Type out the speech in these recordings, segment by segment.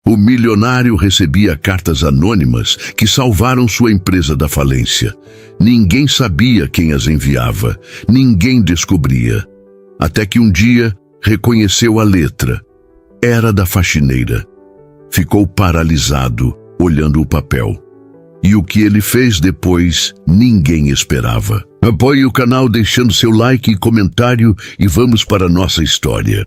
O milionário recebia cartas anônimas que salvaram sua empresa da falência. Ninguém sabia quem as enviava, ninguém descobria. Até que um dia reconheceu a letra. Era da faxineira. Ficou paralisado, olhando o papel. E o que ele fez depois, ninguém esperava. Apoie o canal deixando seu like e comentário e vamos para a nossa história.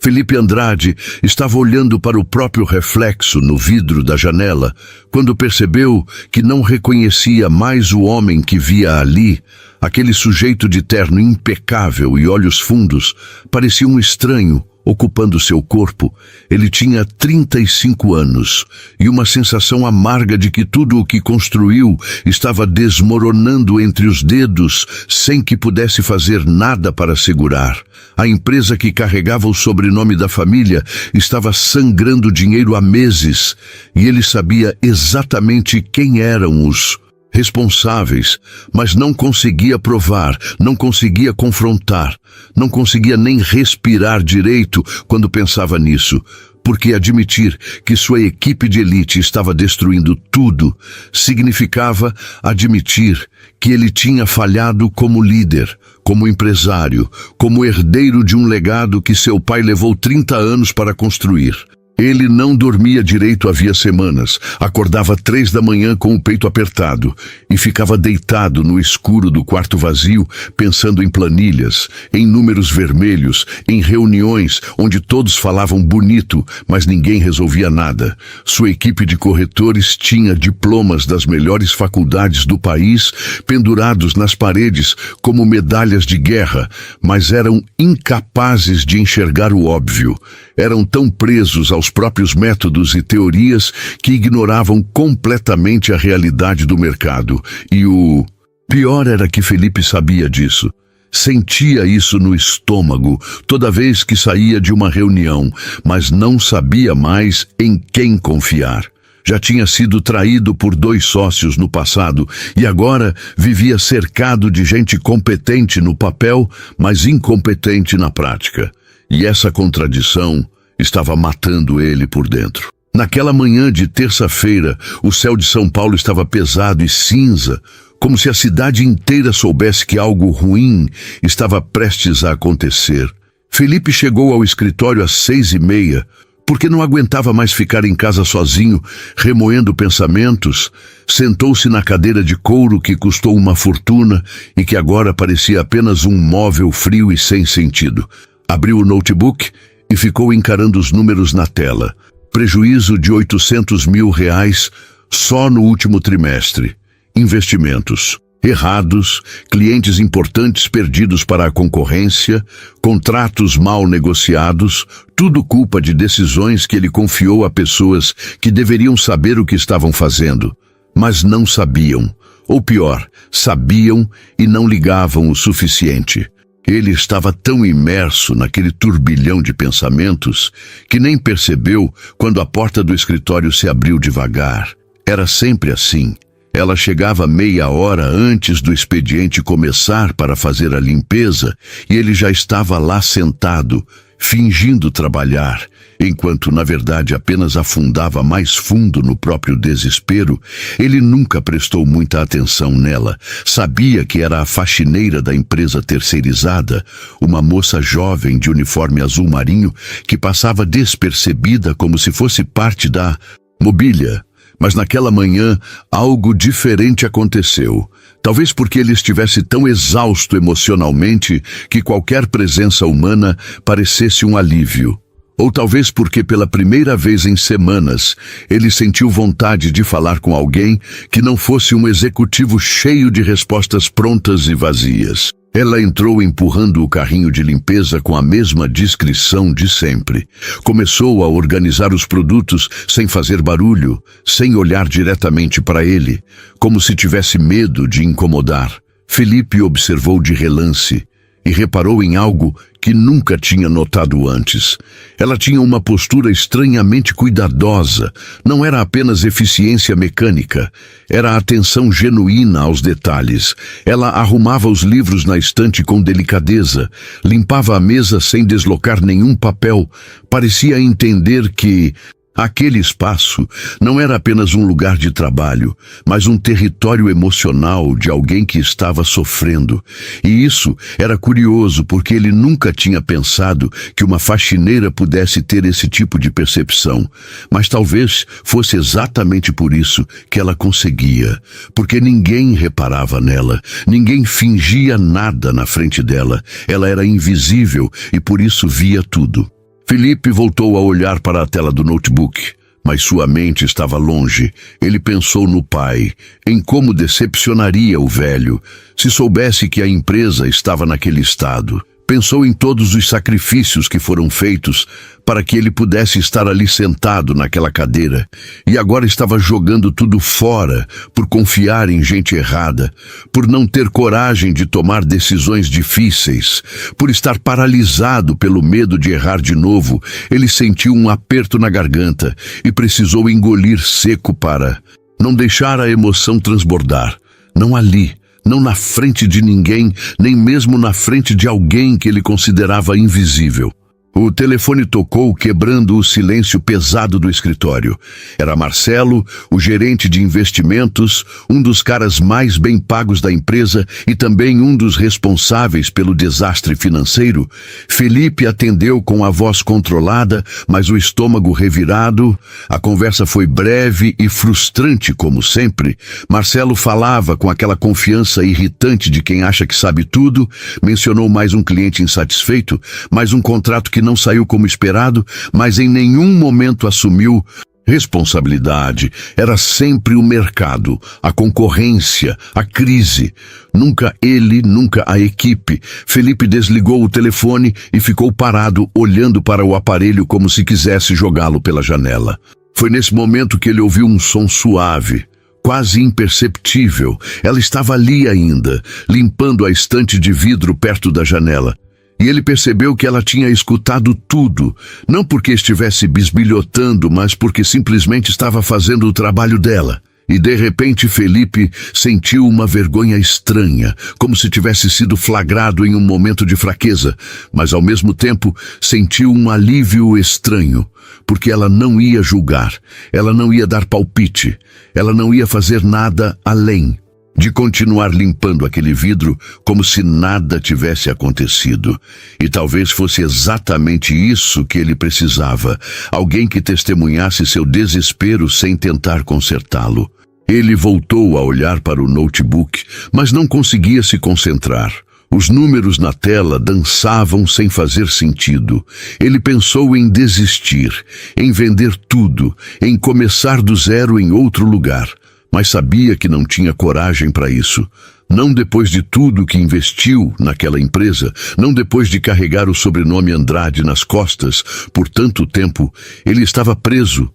Felipe Andrade estava olhando para o próprio reflexo no vidro da janela quando percebeu que não reconhecia mais o homem que via ali. Aquele sujeito de terno impecável e olhos fundos parecia um estranho ocupando seu corpo. Ele tinha 35 anos e uma sensação amarga de que tudo o que construiu estava desmoronando entre os dedos sem que pudesse fazer nada para segurar. A empresa que carregava o sobrenome da família estava sangrando dinheiro há meses e ele sabia exatamente quem eram os responsáveis, mas não conseguia provar, não conseguia confrontar, não conseguia nem respirar direito quando pensava nisso, porque admitir que sua equipe de elite estava destruindo tudo significava admitir que ele tinha falhado como líder, como empresário, como herdeiro de um legado que seu pai levou 30 anos para construir. Ele não dormia direito havia semanas, acordava 3 da manhã com o peito apertado e ficava deitado no escuro do quarto vazio, pensando em planilhas, em números vermelhos, em reuniões onde todos falavam bonito, mas ninguém resolvia nada. Sua equipe de corretores tinha diplomas das melhores faculdades do país pendurados nas paredes como medalhas de guerra, mas eram incapazes de enxergar o óbvio. Eram tão presos aos próprios métodos e teorias que ignoravam completamente a realidade do mercado. E o pior era que Felipe sabia disso. Sentia isso no estômago toda vez que saía de uma reunião, mas não sabia mais em quem confiar. Já tinha sido traído por 2 sócios no passado e agora vivia cercado de gente competente no papel, mas incompetente na prática. E essa contradição estava matando ele por dentro. Naquela manhã de terça-feira, o céu de São Paulo estava pesado e cinza, como se a cidade inteira soubesse que algo ruim estava prestes a acontecer. Felipe chegou ao escritório às 6h30, porque não aguentava mais ficar em casa sozinho, remoendo pensamentos. Sentou-se na cadeira de couro que custou uma fortuna e que agora parecia apenas um móvel frio e sem sentido. Abriu o notebook e ficou encarando os números na tela. Prejuízo de R$800 mil só no último trimestre. Investimentos errados, clientes importantes perdidos para a concorrência, contratos mal negociados, tudo culpa de decisões que ele confiou a pessoas que deveriam saber o que estavam fazendo, mas não sabiam. Ou pior, sabiam e não ligavam o suficiente. Ele estava tão imerso naquele turbilhão de pensamentos que nem percebeu quando a porta do escritório se abriu devagar. Era sempre assim. Ela chegava meia hora antes do expediente começar para fazer a limpeza e ele já estava lá sentado, fingindo trabalhar, enquanto na verdade apenas afundava mais fundo no próprio desespero. Ele nunca prestou muita atenção nela. Sabia que era a faxineira da empresa terceirizada, uma moça jovem de uniforme azul marinho que passava despercebida como se fosse parte da mobília. Mas naquela manhã, algo diferente aconteceu. Talvez porque ele estivesse tão exausto emocionalmente que qualquer presença humana parecesse um alívio. Ou talvez porque pela primeira vez em semanas, ele sentiu vontade de falar com alguém que não fosse um executivo cheio de respostas prontas e vazias. Ela entrou empurrando o carrinho de limpeza com a mesma discrição de sempre. Começou a organizar os produtos sem fazer barulho, sem olhar diretamente para ele, como se tivesse medo de incomodar. Felipe observou de relance e reparou em algo que nunca tinha notado antes. Ela tinha uma postura estranhamente cuidadosa. Não era apenas eficiência mecânica, era atenção genuína aos detalhes. Ela arrumava os livros na estante com delicadeza, limpava a mesa sem deslocar nenhum papel. Parecia entender que Aquele espaço não era apenas um lugar de trabalho, mas um território emocional de alguém que estava sofrendo. E isso era curioso porque ele nunca tinha pensado que uma faxineira pudesse ter esse tipo de percepção. Mas talvez fosse exatamente por isso que ela conseguia. Porque ninguém reparava nela, ninguém fingia nada na frente dela. Ela era invisível e por isso via tudo. Felipe voltou a olhar para a tela do notebook, mas sua mente estava longe. Ele pensou no pai, em como decepcionaria o velho se soubesse que a empresa estava naquele estado. Pensou em todos os sacrifícios que foram feitos para que ele pudesse estar ali sentado naquela cadeira. E agora estava jogando tudo fora por confiar em gente errada, por não ter coragem de tomar decisões difíceis, por estar paralisado pelo medo de errar de novo. Ele sentiu um aperto na garganta e precisou engolir seco para não deixar a emoção transbordar. Não ali. Não na frente de ninguém, nem mesmo na frente de alguém que ele considerava invisível. O telefone tocou, quebrando o silêncio pesado do escritório. Era Marcelo, o gerente de investimentos, um dos caras mais bem pagos da empresa e também um dos responsáveis pelo desastre financeiro. Felipe atendeu com a voz controlada, mas o estômago revirado. A conversa foi breve e frustrante, como sempre. Marcelo falava com aquela confiança irritante de quem acha que sabe tudo, mencionou mais um cliente insatisfeito, mais um contrato que não saiu como esperado, mas em nenhum momento assumiu responsabilidade. Era sempre o mercado, a concorrência, a crise. Nunca ele, nunca a equipe. Felipe desligou o telefone e ficou parado, olhando para o aparelho como se quisesse jogá-lo pela janela. Foi nesse momento que ele ouviu um som suave, quase imperceptível. Ela estava ali ainda, limpando a estante de vidro perto da janela. E ele percebeu que ela tinha escutado tudo, não porque estivesse bisbilhotando, mas porque simplesmente estava fazendo o trabalho dela. E de repente Felipe sentiu uma vergonha estranha, como se tivesse sido flagrado em um momento de fraqueza, mas ao mesmo tempo sentiu um alívio estranho, porque ela não ia julgar, ela não ia dar palpite, ela não ia fazer nada além de continuar limpando aquele vidro como se nada tivesse acontecido. E talvez fosse exatamente isso que ele precisava, alguém que testemunhasse seu desespero sem tentar consertá-lo. Ele voltou a olhar para o notebook, mas não conseguia se concentrar. Os números na tela dançavam sem fazer sentido. Ele pensou em desistir, em vender tudo, em começar do zero em outro lugar. Mas sabia que não tinha coragem para isso. Não depois de tudo que investiu naquela empresa, não depois de carregar o sobrenome Andrade nas costas por tanto tempo. Ele estava preso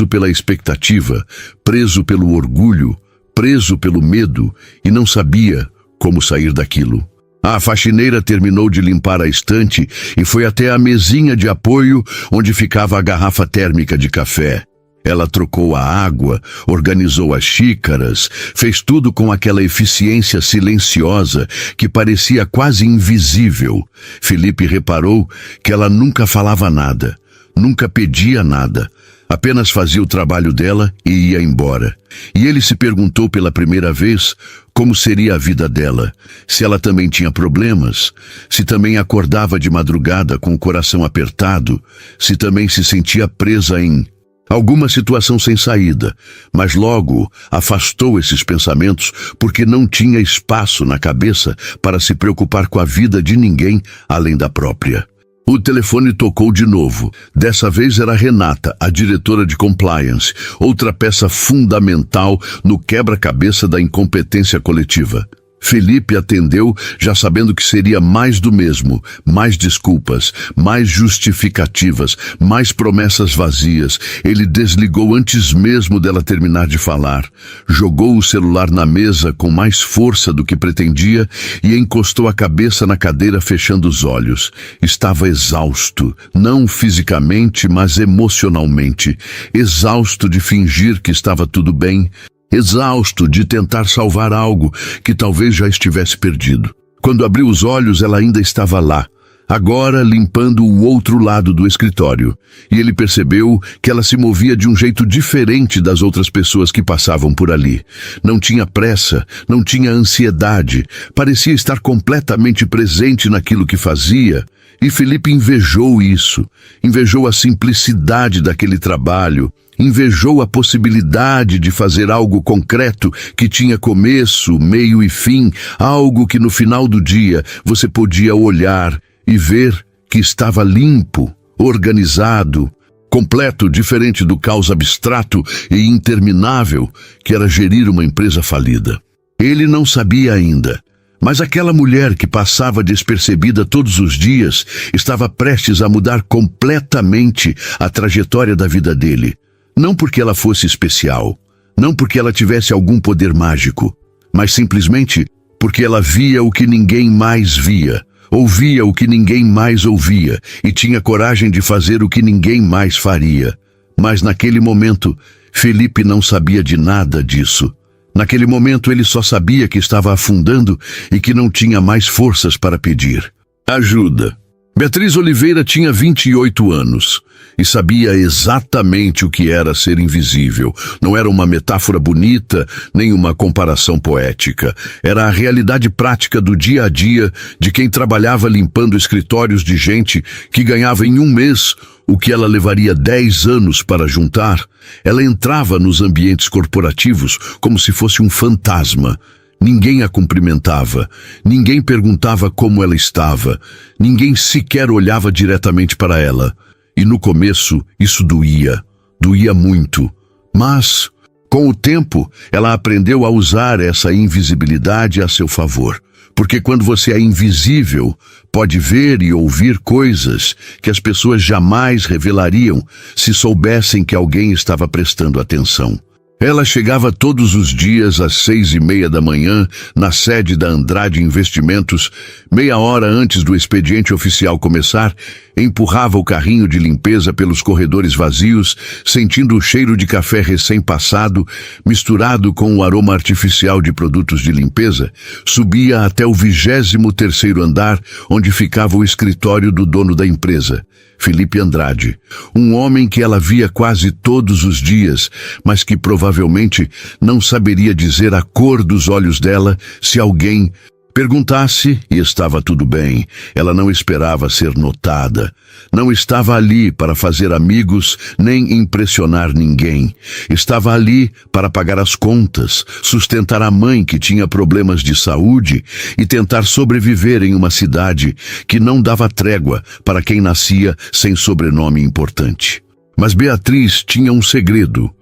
pela expectativa, preso pelo orgulho, preso pelo medo e não sabia como sair daquilo. A faxineira terminou de limpar a estante e foi até a mesinha de apoio onde ficava a garrafa térmica de café. Ela trocou a água, organizou as xícaras, fez tudo com aquela eficiência silenciosa que parecia quase invisível. Felipe reparou que ela nunca falava nada, nunca pedia nada, apenas fazia o trabalho dela e ia embora. E ele se perguntou pela primeira vez como seria a vida dela, se ela também tinha problemas, se também acordava de madrugada com o coração apertado, se também se sentia presa em alguma situação sem saída, mas logo afastou esses pensamentos porque não tinha espaço na cabeça para se preocupar com a vida de ninguém além da própria. O telefone tocou de novo. Dessa vez era Renata, a diretora de compliance, outra peça fundamental no quebra-cabeça da incompetência coletiva. Felipe atendeu, já sabendo que seria mais do mesmo, mais desculpas, mais justificativas, mais promessas vazias. Ele desligou antes mesmo dela terminar de falar, jogou o celular na mesa com mais força do que pretendia e encostou a cabeça na cadeira, fechando os olhos. Estava exausto, não fisicamente, mas emocionalmente, exausto de fingir que estava tudo bem, exausto de tentar salvar algo que talvez já estivesse perdido. Quando abriu os olhos, ela ainda estava lá, agora limpando o outro lado do escritório, e ele percebeu que ela se movia de um jeito diferente das outras pessoas que passavam por ali. Não tinha pressa, não tinha ansiedade, parecia estar completamente presente naquilo que fazia. E Felipe invejou isso, invejou a simplicidade daquele trabalho, invejou a possibilidade de fazer algo concreto que tinha começo, meio e fim, algo que no final do dia você podia olhar e ver que estava limpo, organizado, completo, diferente do caos abstrato e interminável que era gerir uma empresa falida. Ele não sabia ainda, mas aquela mulher que passava despercebida todos os dias estava prestes a mudar completamente a trajetória da vida dele. Não porque ela fosse especial, não porque ela tivesse algum poder mágico, mas simplesmente porque ela via o que ninguém mais via, ouvia o que ninguém mais ouvia e tinha coragem de fazer o que ninguém mais faria. Mas naquele momento, Felipe não sabia de nada disso. Naquele momento ele só sabia que estava afundando e que não tinha mais forças para pedir ajuda. Beatriz Oliveira tinha 28 anos e sabia exatamente o que era ser invisível. Não era uma metáfora bonita, nem uma comparação poética. Era a realidade prática do dia a dia de quem trabalhava limpando escritórios de gente que ganhava em um mês o que ela levaria 10 anos para juntar. Ela entrava nos ambientes corporativos como se fosse um fantasma. Ninguém a cumprimentava, ninguém perguntava como ela estava, ninguém sequer olhava diretamente para ela. E no começo isso doía muito. Mas, com o tempo, ela aprendeu a usar essa invisibilidade a seu favor. Porque quando você é invisível, pode ver e ouvir coisas que as pessoas jamais revelariam se soubessem que alguém estava prestando atenção. Ela chegava todos os dias às 6:30 da manhã na sede da Andrade Investimentos, meia hora antes do expediente oficial começar, empurrava o carrinho de limpeza pelos corredores vazios, sentindo o cheiro de café recém-passado, misturado com o aroma artificial de produtos de limpeza, subia até o 23º andar, onde ficava o escritório do dono da empresa, Felipe Andrade, um homem que ela via quase todos os dias, mas que provavelmente não saberia dizer a cor dos olhos dela se alguém perguntasse e estava tudo bem. Ela não esperava ser notada. Não estava ali para fazer amigos nem impressionar ninguém. Estava ali para pagar as contas, sustentar a mãe que tinha problemas de saúde e tentar sobreviver em uma cidade que não dava trégua para quem nascia sem sobrenome importante. Mas Beatriz tinha um segredo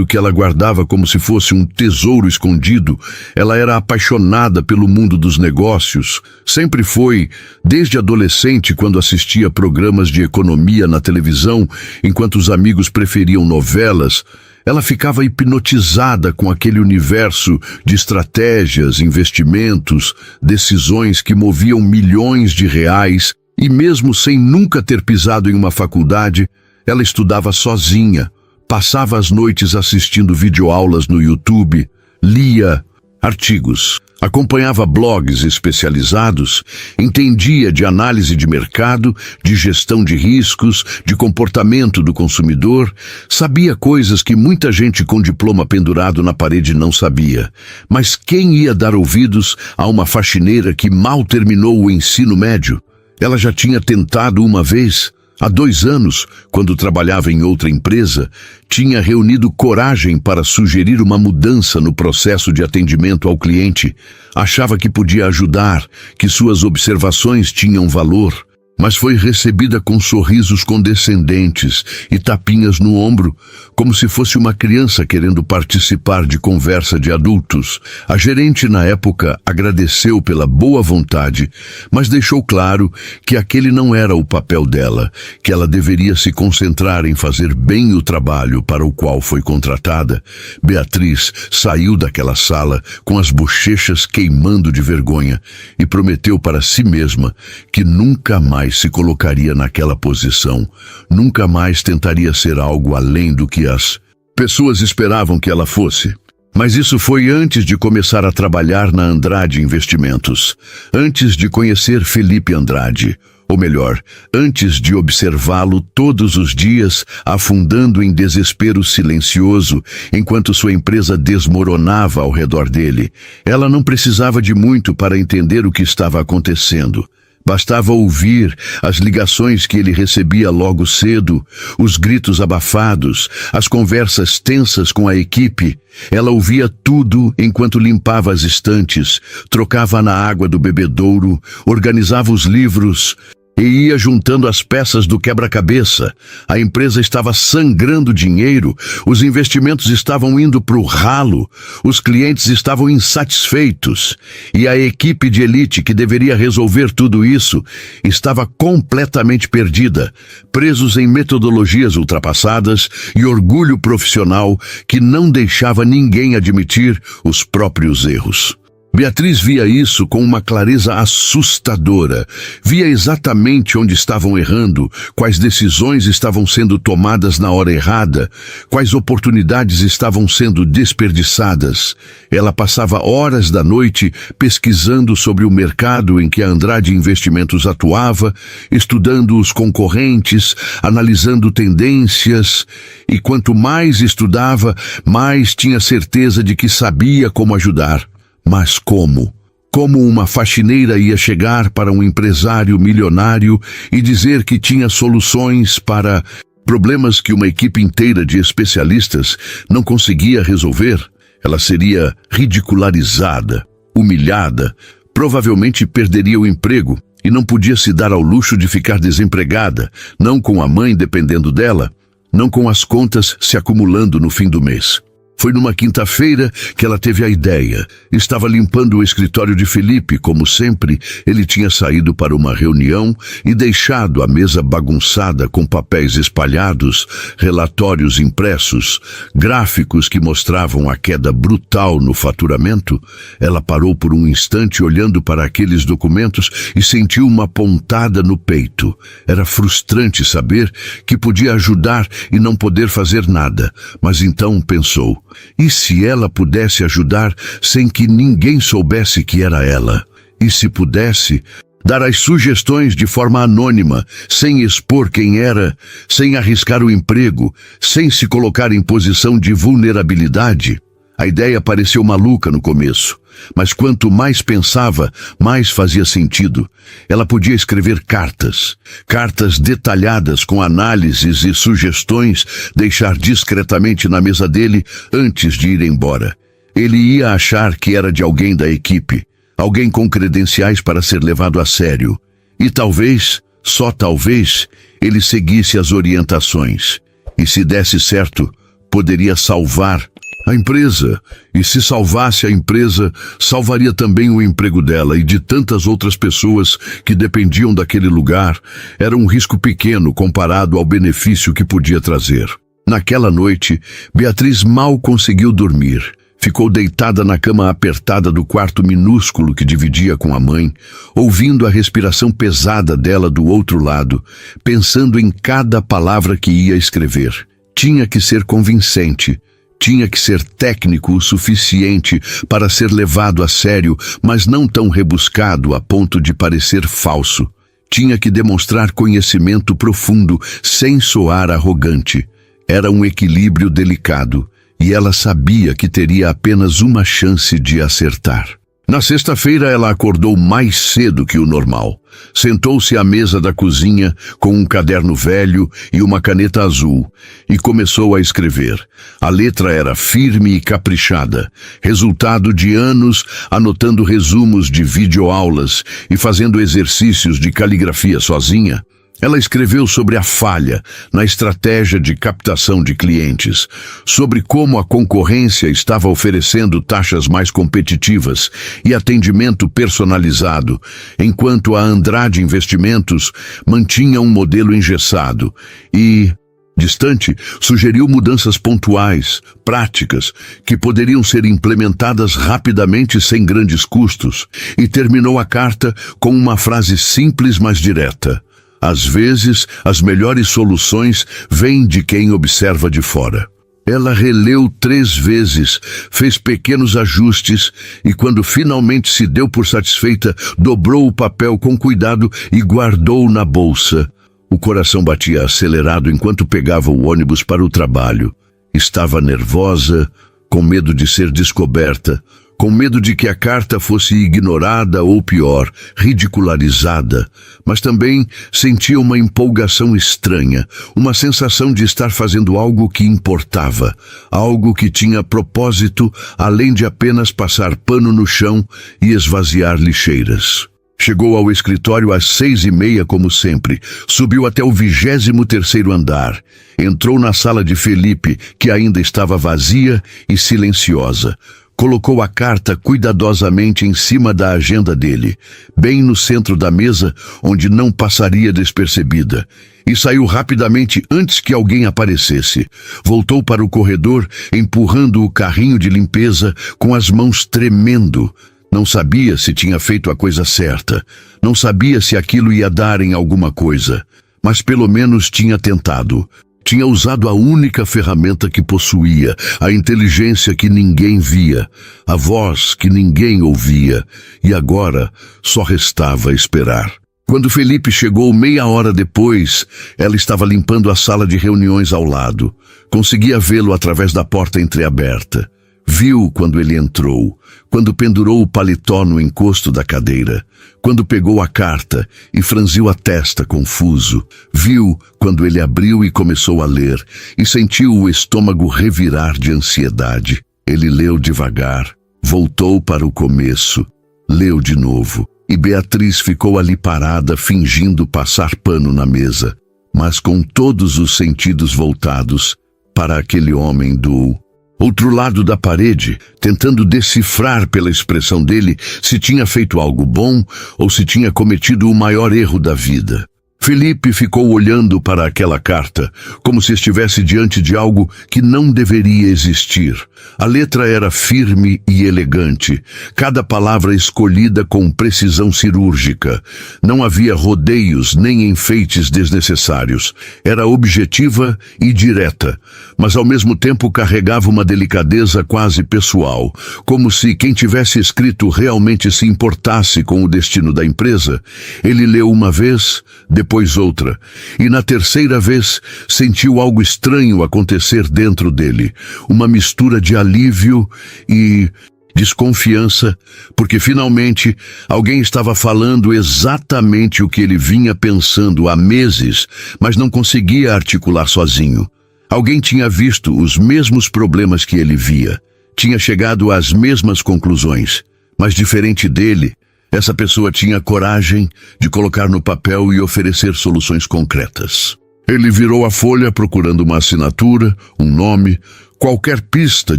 que ela guardava como se fosse um tesouro escondido. Ela era apaixonada pelo mundo dos negócios. Sempre foi, desde adolescente, quando assistia programas de economia na televisão, enquanto os amigos preferiam novelas. Ela ficava hipnotizada com aquele universo de estratégias, investimentos, decisões que moviam milhões de reais. E mesmo sem nunca ter pisado em uma faculdade, ela estudava sozinha. Passava as noites assistindo videoaulas no YouTube, lia artigos, acompanhava blogs especializados, entendia de análise de mercado, de gestão de riscos, de comportamento do consumidor, sabia coisas que muita gente com diploma pendurado na parede não sabia. Mas quem ia dar ouvidos a uma faxineira que mal terminou o ensino médio? Ela já tinha tentado uma vez. Há 2 anos, quando trabalhava em outra empresa, tinha reunido coragem para sugerir uma mudança no processo de atendimento ao cliente. Achava que podia ajudar, que suas observações tinham valor, mas foi recebida com sorrisos condescendentes e tapinhas no ombro, como se fosse uma criança querendo participar de conversa de adultos. A gerente, na época, agradeceu pela boa vontade, mas deixou claro que aquele não era o papel dela, que ela deveria se concentrar em fazer bem o trabalho para o qual foi contratada. Beatriz saiu daquela sala com as bochechas queimando de vergonha e prometeu para si mesma que nunca mais se colocaria naquela posição, nunca mais tentaria ser algo além do que as pessoas esperavam que ela fosse. Mas isso foi antes de começar a trabalhar na Andrade Investimentos, antes de conhecer Felipe Andrade, Ou melhor, antes de observá-lo todos os dias, afundando em desespero silencioso, enquanto sua empresa desmoronava ao redor dele. Ela não precisava de muito para entender o que estava acontecendo. Bastava ouvir as ligações que ele recebia logo cedo, os gritos abafados, as conversas tensas com a equipe. Ela ouvia tudo enquanto limpava as estantes, trocava na água do bebedouro, organizava os livros e ia juntando as peças do quebra-cabeça. A empresa estava sangrando dinheiro, os investimentos estavam indo para o ralo, os clientes estavam insatisfeitos e a equipe de elite que deveria resolver tudo isso estava completamente perdida, presos em metodologias ultrapassadas e orgulho profissional que não deixava ninguém admitir os próprios erros. Beatriz via isso com uma clareza assustadora. Via exatamente onde estavam errando, quais decisões estavam sendo tomadas na hora errada, quais oportunidades estavam sendo desperdiçadas. Ela passava horas da noite pesquisando sobre o mercado em que a Andrade Investimentos atuava, estudando os concorrentes, analisando tendências, e quanto mais estudava, mais tinha certeza de que sabia como ajudar. Mas como? Como uma faxineira ia chegar para um empresário milionário e dizer que tinha soluções para problemas que uma equipe inteira de especialistas não conseguia resolver? Ela seria ridicularizada, humilhada, provavelmente perderia o emprego e não podia se dar ao luxo de ficar desempregada, não com a mãe dependendo dela, não com as contas se acumulando no fim do mês. Foi numa quinta-feira que ela teve a ideia. Estava limpando o escritório de Felipe, como sempre. Ele tinha saído para uma reunião e deixado a mesa bagunçada com papéis espalhados, relatórios impressos, gráficos que mostravam a queda brutal no faturamento. Ela parou por um instante olhando para aqueles documentos e sentiu uma pontada no peito. Era frustrante saber que podia ajudar e não poder fazer nada, mas então pensou: e se ela pudesse ajudar sem que ninguém soubesse que era ela? E se pudesse dar as sugestões de forma anônima, sem expor quem era, sem arriscar o emprego, sem se colocar em posição de vulnerabilidade? A ideia pareceu maluca no começo, mas quanto mais pensava, mais fazia sentido. Ela podia escrever cartas detalhadas com análises e sugestões, deixar discretamente na mesa dele antes de ir embora. Ele ia achar que era de alguém da equipe, alguém com credenciais para ser levado a sério. E talvez, só talvez, ele seguisse as orientações. E se desse certo, poderia salvar a empresa, e se salvasse a empresa, salvaria também o emprego dela e de tantas outras pessoas que dependiam daquele lugar. Era um risco pequeno comparado ao benefício que podia trazer. Naquela noite, Beatriz mal conseguiu dormir. Ficou deitada na cama apertada do quarto minúsculo que dividia com a mãe, ouvindo a respiração pesada dela do outro lado, pensando em cada palavra que ia escrever. Tinha que ser convincente. Tinha que ser técnico o suficiente para ser levado a sério, mas não tão rebuscado a ponto de parecer falso. Tinha que demonstrar conhecimento profundo, sem soar arrogante. Era um equilíbrio delicado, e ela sabia que teria apenas uma chance de acertar. Na sexta-feira ela acordou mais cedo que o normal. Sentou-se à mesa da cozinha com um caderno velho e uma caneta azul e começou a escrever. A letra era firme e caprichada, resultado de anos anotando resumos de videoaulas e fazendo exercícios de caligrafia sozinha. Ela escreveu sobre a falha na estratégia de captação de clientes, sobre como a concorrência estava oferecendo taxas mais competitivas e atendimento personalizado, enquanto a Andrade Investimentos mantinha um modelo engessado e, distante, sugeriu mudanças pontuais, práticas, que poderiam ser implementadas rapidamente sem grandes custos, e terminou a carta com uma frase simples mas direta: às vezes, as melhores soluções vêm de quem observa de fora. Ela releu 3 vezes, fez pequenos ajustes e, quando finalmente se deu por satisfeita, dobrou o papel com cuidado e guardou na bolsa. O coração batia acelerado enquanto pegava o ônibus para o trabalho. Estava nervosa, com medo de ser descoberta, com medo de que a carta fosse ignorada ou, pior, ridicularizada, mas também sentia uma empolgação estranha, uma sensação de estar fazendo algo que importava, algo que tinha propósito além de apenas passar pano no chão e esvaziar lixeiras. Chegou ao escritório às 6h30, como sempre. Subiu até o 23º andar. Entrou na sala de Felipe, que ainda estava vazia e silenciosa. Colocou a carta cuidadosamente em cima da agenda dele, bem no centro da mesa, onde não passaria despercebida, e saiu rapidamente antes que alguém aparecesse. Voltou para o corredor, empurrando o carrinho de limpeza com as mãos tremendo. Não sabia se tinha feito a coisa certa, não sabia se aquilo ia dar em alguma coisa, mas pelo menos tinha tentado. Tinha usado a única ferramenta que possuía, a inteligência que ninguém via, a voz que ninguém ouvia, e agora só restava esperar. Quando Felipe chegou meia hora depois, ela estava limpando a sala de reuniões ao lado. Conseguia vê-lo através da porta entreaberta. Viu quando ele entrou, quando pendurou o paletó no encosto da cadeira, quando pegou a carta e franziu a testa confuso. Viu quando ele abriu e começou a ler, e sentiu o estômago revirar de ansiedade. Ele leu devagar, voltou para o começo, leu de novo, e Beatriz ficou ali parada, fingindo passar pano na mesa, mas com todos os sentidos voltados para aquele homem do outro lado da parede, tentando decifrar pela expressão dele se tinha feito algo bom ou se tinha cometido o maior erro da vida. Felipe ficou olhando para aquela carta, como se estivesse diante de algo que não deveria existir. A letra era firme e elegante, cada palavra escolhida com precisão cirúrgica. Não havia rodeios nem enfeites desnecessários. Era objetiva e direta, mas ao mesmo tempo carregava uma delicadeza quase pessoal, como se quem tivesse escrito realmente se importasse com o destino da empresa. Ele leu uma vez, depois outra, e na terceira vez sentiu algo estranho acontecer dentro dele, uma mistura de alívio e desconfiança, porque finalmente alguém estava falando exatamente o que ele vinha pensando há meses, mas não conseguia articular sozinho. Alguém tinha visto os mesmos problemas que ele via, tinha chegado às mesmas conclusões, mas diferente dele, essa pessoa tinha coragem de colocar no papel e oferecer soluções concretas. Ele virou a folha procurando uma assinatura, um nome, qualquer pista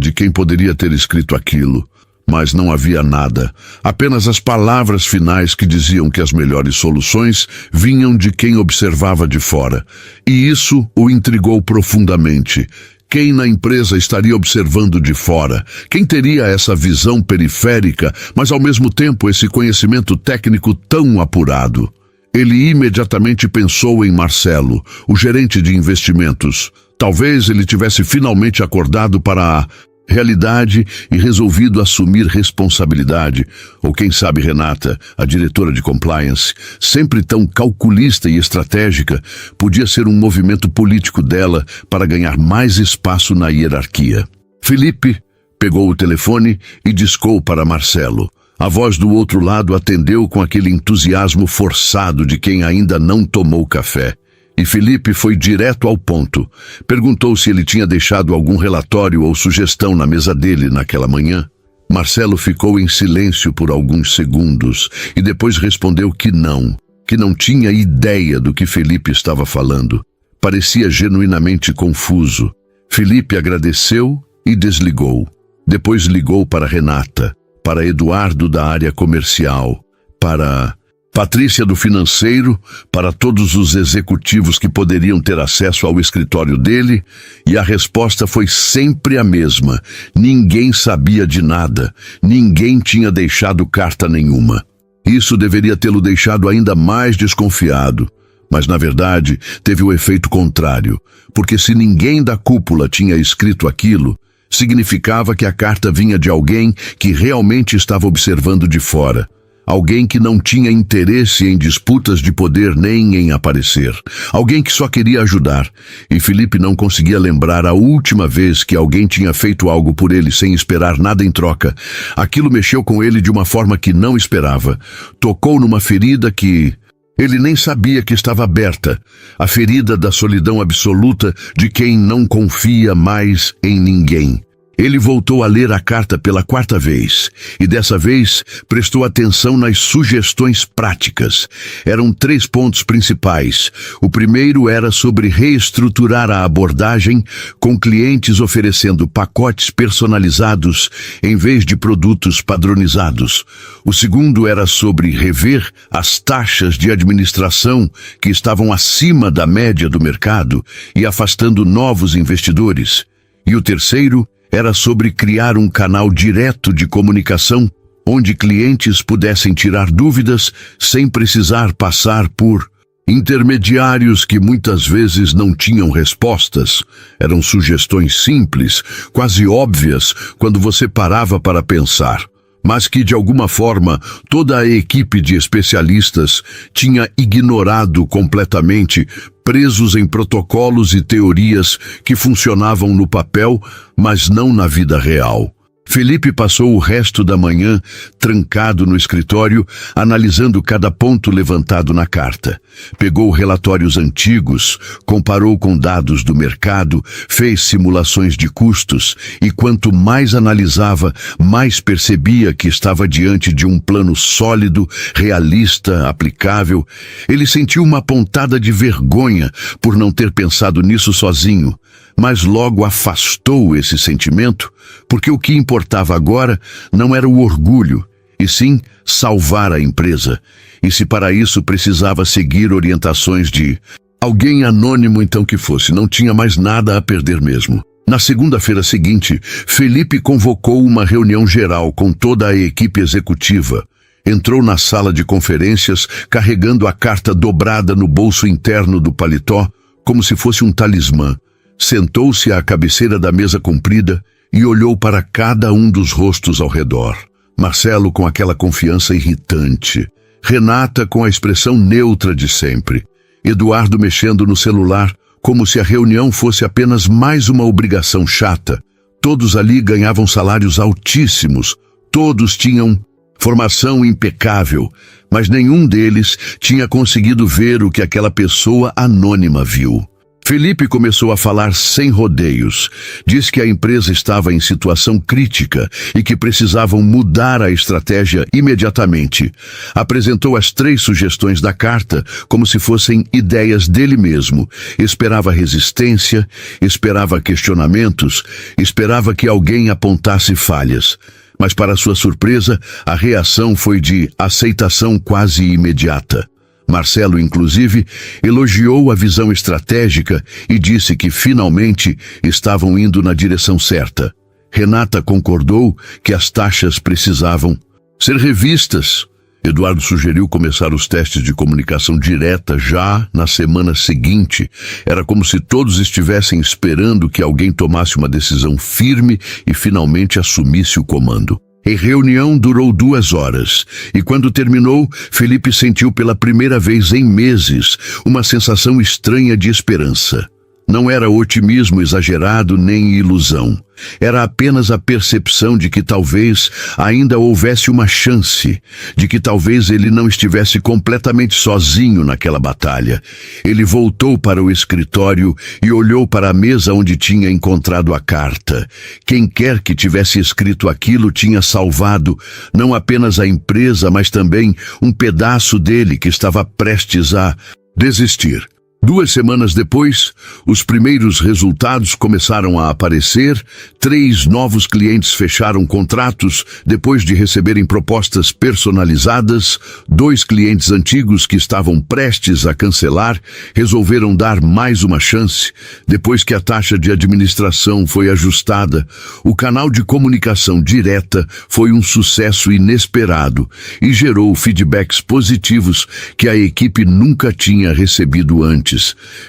de quem poderia ter escrito aquilo. Mas não havia nada, apenas as palavras finais que diziam que as melhores soluções vinham de quem observava de fora. E isso o intrigou profundamente. Quem na empresa estaria observando de fora? Quem teria essa visão periférica, mas ao mesmo tempo esse conhecimento técnico tão apurado? Ele imediatamente pensou em Marcelo, o gerente de investimentos. Talvez ele tivesse finalmente acordado para a realidade e resolvido assumir responsabilidade. Ou quem sabe Renata, a diretora de compliance, sempre tão calculista e estratégica, podia ser um movimento político dela para ganhar mais espaço na hierarquia. Felipe pegou o telefone e discou para Marcelo. A voz do outro lado atendeu com aquele entusiasmo forçado de quem ainda não tomou café. E Felipe foi direto ao ponto. Perguntou se ele tinha deixado algum relatório ou sugestão na mesa dele naquela manhã. Marcelo ficou em silêncio por alguns segundos e depois respondeu que não tinha ideia do que Felipe estava falando. Parecia genuinamente confuso. Felipe agradeceu e desligou. Depois ligou para Renata, para Eduardo da área comercial, para Patrícia do financeiro, para todos os executivos que poderiam ter acesso ao escritório dele, e a resposta foi sempre a mesma. Ninguém sabia de nada, ninguém tinha deixado carta nenhuma. Isso deveria tê-lo deixado ainda mais desconfiado, Mas, na verdade, teve o efeito contrário, porque se ninguém da cúpula tinha escrito aquilo, significava que a carta vinha de alguém que realmente estava observando de fora. Alguém que não tinha interesse em disputas de poder nem em aparecer. Alguém que só queria ajudar. E Felipe não conseguia lembrar a última vez que alguém tinha feito algo por ele sem esperar nada em troca. Aquilo mexeu com ele de uma forma que não esperava. Tocou numa ferida que ele nem sabia que estava aberta. A ferida da solidão absoluta de quem não confia mais em ninguém. Ele voltou a ler a carta pela 4ª vez, e dessa vez prestou atenção nas sugestões práticas. Eram 3 pontos principais. O primeiro era sobre reestruturar a abordagem, com clientes oferecendo pacotes personalizados em vez de produtos padronizados. O segundo era sobre rever as taxas de administração que estavam acima da média do mercado e afastando novos investidores. E o terceiro era sobre criar um canal direto de comunicação onde clientes pudessem tirar dúvidas sem precisar passar por intermediários que muitas vezes não tinham respostas. Eram sugestões simples, quase óbvias quando você parava para pensar, mas que de alguma forma toda a equipe de especialistas tinha ignorado completamente, presos em protocolos e teorias que funcionavam no papel, mas não na vida real. Felipe passou o resto da manhã trancado no escritório, analisando cada ponto levantado na carta. Pegou relatórios antigos, comparou com dados do mercado, fez simulações de custos e quanto mais analisava, mais percebia que estava diante de um plano sólido, realista, aplicável. Ele sentiu uma pontada de vergonha por não ter pensado nisso sozinho, mas logo afastou esse sentimento, porque o que importava agora não era o orgulho, e sim salvar a empresa. E se para isso precisava seguir orientações de alguém anônimo então que fosse, não tinha mais nada a perder mesmo. Na segunda-feira seguinte, Felipe convocou uma reunião geral com toda a equipe executiva. Entrou na sala de conferências carregando a carta dobrada no bolso interno do paletó, como se fosse um talismã. Sentou-se à cabeceira da mesa comprida e olhou para cada um dos rostos ao redor. Marcelo com aquela confiança irritante. Renata com a expressão neutra de sempre. Eduardo mexendo no celular, como se a reunião fosse apenas mais uma obrigação chata. Todos ali ganhavam salários altíssimos. Todos tinham formação impecável, mas nenhum deles tinha conseguido ver o que aquela pessoa anônima viu. Felipe começou a falar sem rodeios. Diz que a empresa estava em situação crítica e que precisavam mudar a estratégia imediatamente. Apresentou as 3 sugestões da carta como se fossem ideias dele mesmo. Esperava resistência, esperava questionamentos, esperava que alguém apontasse falhas. Mas, para sua surpresa, a reação foi de aceitação quase imediata. Marcelo, inclusive, elogiou a visão estratégica e disse que finalmente estavam indo na direção certa. Renata concordou que as taxas precisavam ser revistas. Eduardo sugeriu começar os testes de comunicação direta já na semana seguinte. Era como se todos estivessem esperando que alguém tomasse uma decisão firme e finalmente assumisse o comando. A reunião durou 2 horas, e quando terminou, Felipe sentiu pela primeira vez em meses uma sensação estranha de esperança. Não era otimismo exagerado nem ilusão. Era apenas a percepção de que talvez ainda houvesse uma chance, de que talvez ele não estivesse completamente sozinho naquela batalha. Ele voltou para o escritório e olhou para a mesa onde tinha encontrado a carta. Quem quer que tivesse escrito aquilo tinha salvado não apenas a empresa, mas também um pedaço dele que estava prestes a desistir. 2 semanas depois, os primeiros resultados começaram a aparecer. 3 novos clientes fecharam contratos depois de receberem propostas personalizadas. 2 clientes antigos que estavam prestes a cancelar resolveram dar mais uma chance. Depois que a taxa de administração foi ajustada, o canal de comunicação direta foi um sucesso inesperado e gerou feedbacks positivos que a equipe nunca tinha recebido antes.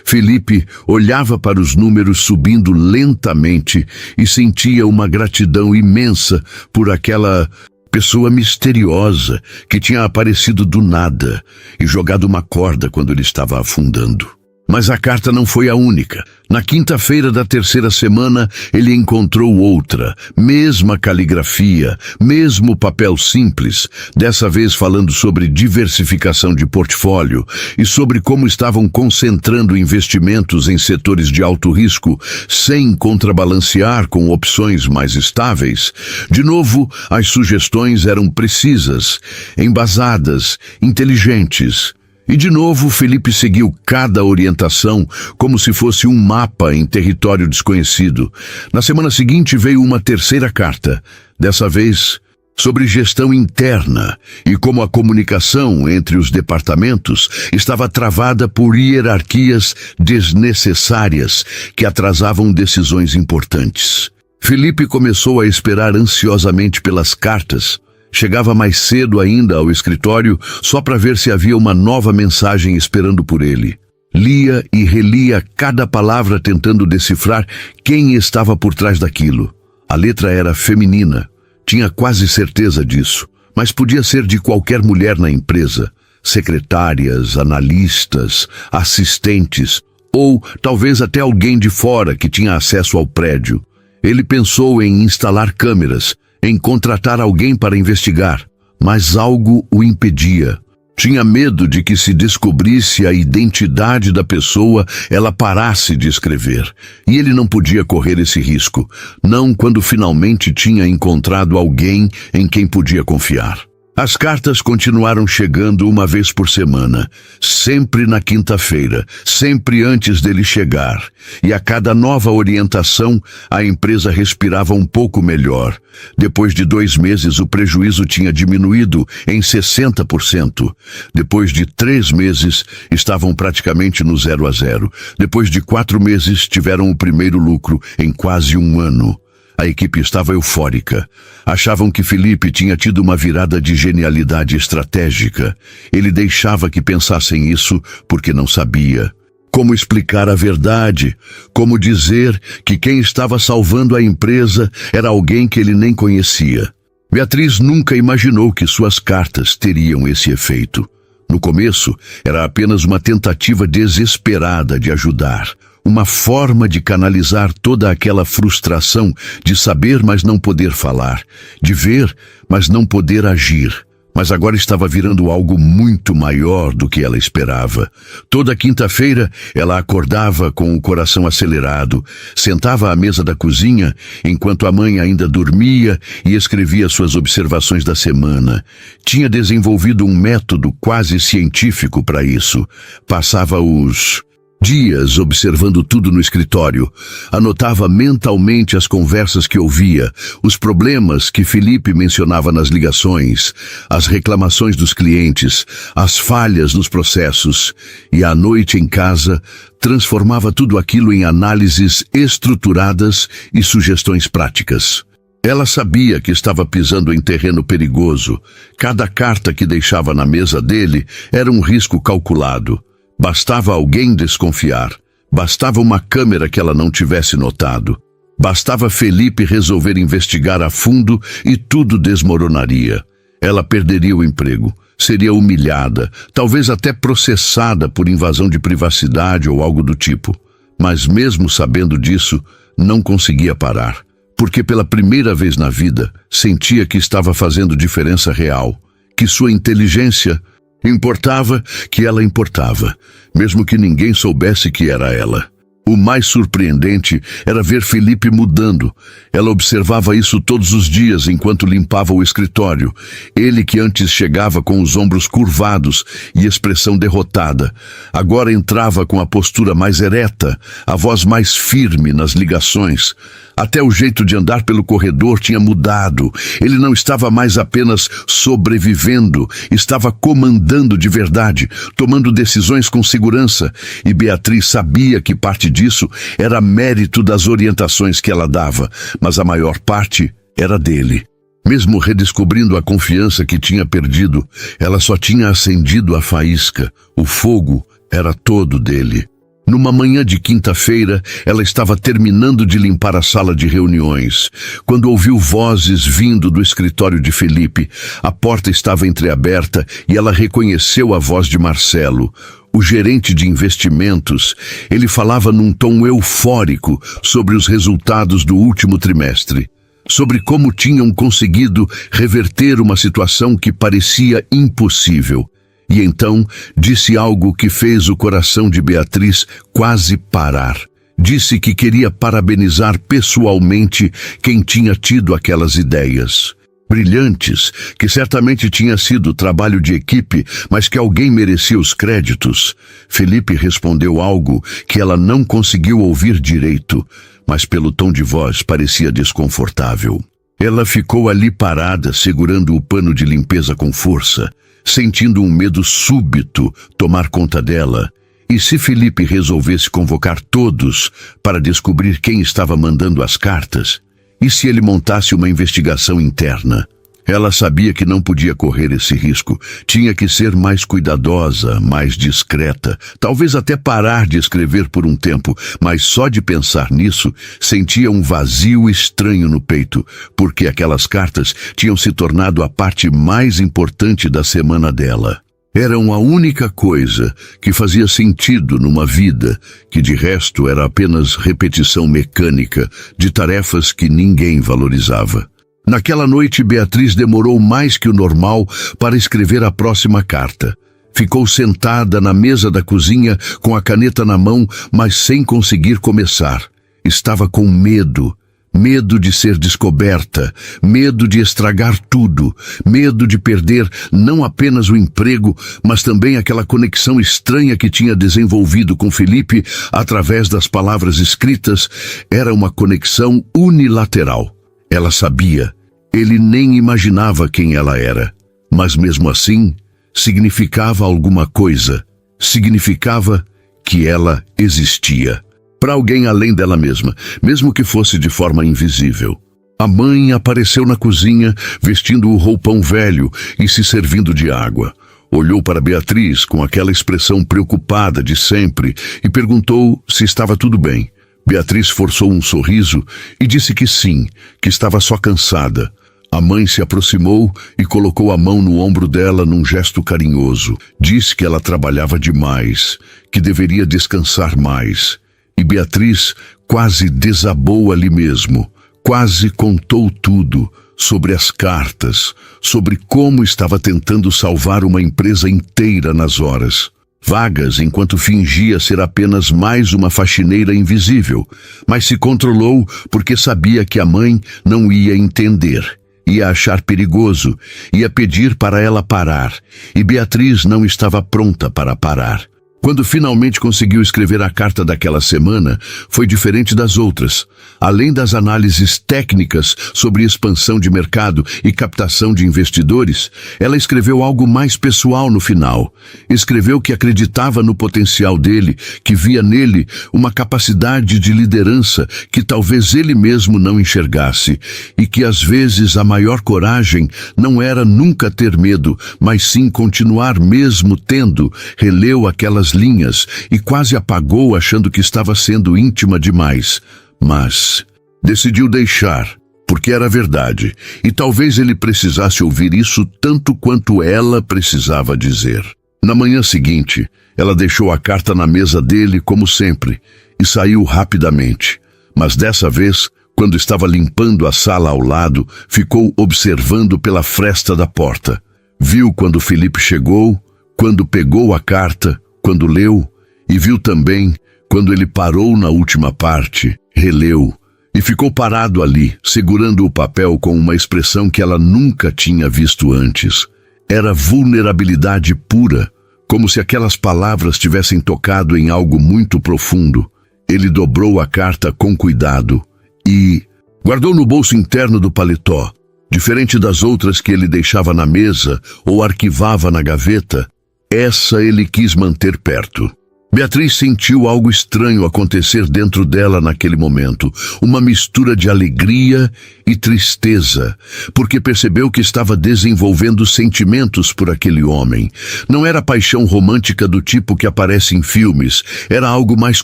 Felipe olhava para os números subindo lentamente e sentia uma gratidão imensa por aquela pessoa misteriosa que tinha aparecido do nada e jogado uma corda quando ele estava afundando. Mas a carta não foi a única. Na quinta-feira da 3ª semana, ele encontrou outra, mesma caligrafia, mesmo papel simples, dessa vez falando sobre diversificação de portfólio e sobre como estavam concentrando investimentos em setores de alto risco, sem contrabalancear com opções mais estáveis. De novo, as sugestões eram precisas, embasadas, inteligentes. E de novo, Felipe seguiu cada orientação como se fosse um mapa em território desconhecido. Na semana seguinte veio uma 3ª carta, dessa vez sobre gestão interna e como a comunicação entre os departamentos estava travada por hierarquias desnecessárias que atrasavam decisões importantes. Felipe começou a esperar ansiosamente pelas cartas. Chegava mais cedo ainda ao escritório só para ver se havia uma nova mensagem esperando por ele. Lia e relia cada palavra tentando decifrar quem estava por trás daquilo. A letra era feminina, tinha quase certeza disso, mas podia ser de qualquer mulher na empresa. Secretárias, analistas, assistentes, ou talvez até alguém de fora que tinha acesso ao prédio. Ele pensou em instalar câmeras, em contratar alguém para investigar, mas algo o impedia. Tinha medo de que, se descobrisse a identidade da pessoa, ela parasse de escrever. E ele não podia correr esse risco, não quando finalmente tinha encontrado alguém em quem podia confiar. As cartas continuaram chegando uma vez por semana, sempre na quinta-feira, sempre antes dele chegar. E a cada nova orientação, a empresa respirava um pouco melhor. Depois de 2 meses, o prejuízo tinha diminuído em 60%. Depois de 3 meses, estavam praticamente no 0 a 0. Depois de 4 meses, tiveram o primeiro lucro em quase 1 ano. A equipe estava eufórica. Achavam que Felipe tinha tido uma virada de genialidade estratégica. Ele deixava que pensassem isso porque não sabia. Como explicar a verdade? Como dizer que quem estava salvando a empresa era alguém que ele nem conhecia? Beatriz nunca imaginou que suas cartas teriam esse efeito. No começo, era apenas uma tentativa desesperada de ajudar. Uma forma de canalizar toda aquela frustração de saber, mas não poder falar, de ver, mas não poder agir. Mas agora estava virando algo muito maior do que ela esperava. Toda quinta-feira, ela acordava com o coração acelerado, sentava à mesa da cozinha, enquanto a mãe ainda dormia, e escrevia suas observações da semana. Tinha desenvolvido um método quase científico para isso. Passava os dias observando tudo no escritório. Anotava mentalmente as conversas que ouvia, os problemas que Felipe mencionava nas ligações, as reclamações dos clientes, as falhas nos processos. E à noite em casa, transformava tudo aquilo em análises estruturadas e sugestões práticas. Ela sabia que estava pisando em terreno perigoso. Cada carta que deixava na mesa dele era um risco calculado. Bastava alguém desconfiar. Bastava uma câmera que ela não tivesse notado. Bastava Felipe resolver investigar a fundo e tudo desmoronaria. Ela perderia o emprego, seria humilhada, talvez até processada por invasão de privacidade ou algo do tipo. Mas mesmo sabendo disso, não conseguia parar. Porque pela primeira vez na vida, sentia que estava fazendo diferença real, que sua inteligência importava, que ela importava, mesmo que ninguém soubesse que era ela. O mais surpreendente era ver Felipe mudando. Ela observava isso todos os dias enquanto limpava o escritório. Ele, que antes chegava com os ombros curvados e expressão derrotada, agora entrava com a postura mais ereta, a voz mais firme nas ligações. Até o jeito de andar pelo corredor tinha mudado. Ele não estava mais apenas sobrevivendo, estava comandando de verdade, tomando decisões com segurança. E Beatriz sabia que parte disso era mérito das orientações que ela dava, mas a maior parte era dele. Mesmo redescobrindo a confiança que tinha perdido, ela só tinha acendido a faísca. O fogo era todo dele. Numa manhã de quinta-feira, ela estava terminando de limpar a sala de reuniões, quando ouviu vozes vindo do escritório de Felipe. A porta estava entreaberta e ela reconheceu a voz de Marcelo, o gerente de investimentos. Ele falava num tom eufórico sobre os resultados do último trimestre, sobre como tinham conseguido reverter uma situação que parecia impossível. E então disse algo que fez o coração de Beatriz quase parar. Disse que queria parabenizar pessoalmente quem tinha tido aquelas ideias brilhantes, que certamente tinha sido trabalho de equipe, mas que alguém merecia os créditos. Felipe respondeu algo que ela não conseguiu ouvir direito, mas pelo tom de voz parecia desconfortável. Ela ficou ali parada, segurando o pano de limpeza com força, sentindo um medo súbito tomar conta dela. E se Felipe resolvesse convocar todos para descobrir quem estava mandando as cartas? E se ele montasse uma investigação interna? Ela sabia que não podia correr esse risco. Tinha que ser mais cuidadosa, mais discreta, talvez até parar de escrever por um tempo, mas só de pensar nisso, sentia um vazio estranho no peito, porque aquelas cartas tinham se tornado a parte mais importante da semana dela. Eram a única coisa que fazia sentido numa vida que de resto era apenas repetição mecânica de tarefas que ninguém valorizava. Naquela noite, Beatriz demorou mais que o normal para escrever a próxima carta. Ficou sentada na mesa da cozinha com a caneta na mão, mas sem conseguir começar. Estava com medo. Medo de ser descoberta, medo de estragar tudo, medo de perder não apenas o emprego, mas também aquela conexão estranha que tinha desenvolvido com Felipe através das palavras escritas. Era uma conexão unilateral. Ela sabia, ele nem imaginava quem ela era, mas mesmo assim, significava alguma coisa, significava que ela existia. Para alguém além dela mesma, mesmo que fosse de forma invisível. A mãe apareceu na cozinha, vestindo o roupão velho e se servindo de água. Olhou para Beatriz com aquela expressão preocupada de sempre e perguntou se estava tudo bem. Beatriz forçou um sorriso e disse que sim, que estava só cansada. A mãe se aproximou e colocou a mão no ombro dela num gesto carinhoso. Disse que ela trabalhava demais, que deveria descansar mais. E Beatriz quase desabou ali mesmo, quase contou tudo sobre as cartas, sobre como estava tentando salvar uma empresa inteira nas horas vagas, enquanto fingia ser apenas mais uma faxineira invisível, mas se controlou porque sabia que a mãe não ia entender, ia achar perigoso, ia pedir para ela parar, e Beatriz não estava pronta para parar. Quando finalmente conseguiu escrever a carta daquela semana, foi diferente das outras. Além das análises técnicas sobre expansão de mercado e captação de investidores, ela escreveu algo mais pessoal no final. Escreveu que acreditava no potencial dele, que via nele uma capacidade de liderança que talvez ele mesmo não enxergasse, e que às vezes a maior coragem não era nunca ter medo, mas sim continuar mesmo tendo. Releu aquelas linhas e quase apagou achando que estava sendo íntima demais, mas decidiu deixar, porque era verdade, e talvez ele precisasse ouvir isso tanto quanto ela precisava dizer. Na manhã seguinte, ela deixou a carta na mesa dele como sempre e saiu rapidamente, mas dessa vez, quando estava limpando a sala ao lado, ficou observando pela fresta da porta. Viu quando Felipe chegou, quando pegou a carta, quando leu, e viu também Quando ele parou na última parte, releu e ficou parado ali, segurando o papel com uma expressão que ela nunca tinha visto antes. Era vulnerabilidade pura, como se aquelas palavras tivessem tocado em algo muito profundo. Ele dobrou a carta com cuidado e guardou no bolso interno do paletó. Diferente das outras que ele deixava na mesa ou arquivava na gaveta, essa ele quis manter perto. Beatriz sentiu algo estranho acontecer dentro dela naquele momento, uma mistura de alegria e tristeza, porque percebeu que estava desenvolvendo sentimentos por aquele homem. Não era paixão romântica do tipo que aparece em filmes, era algo mais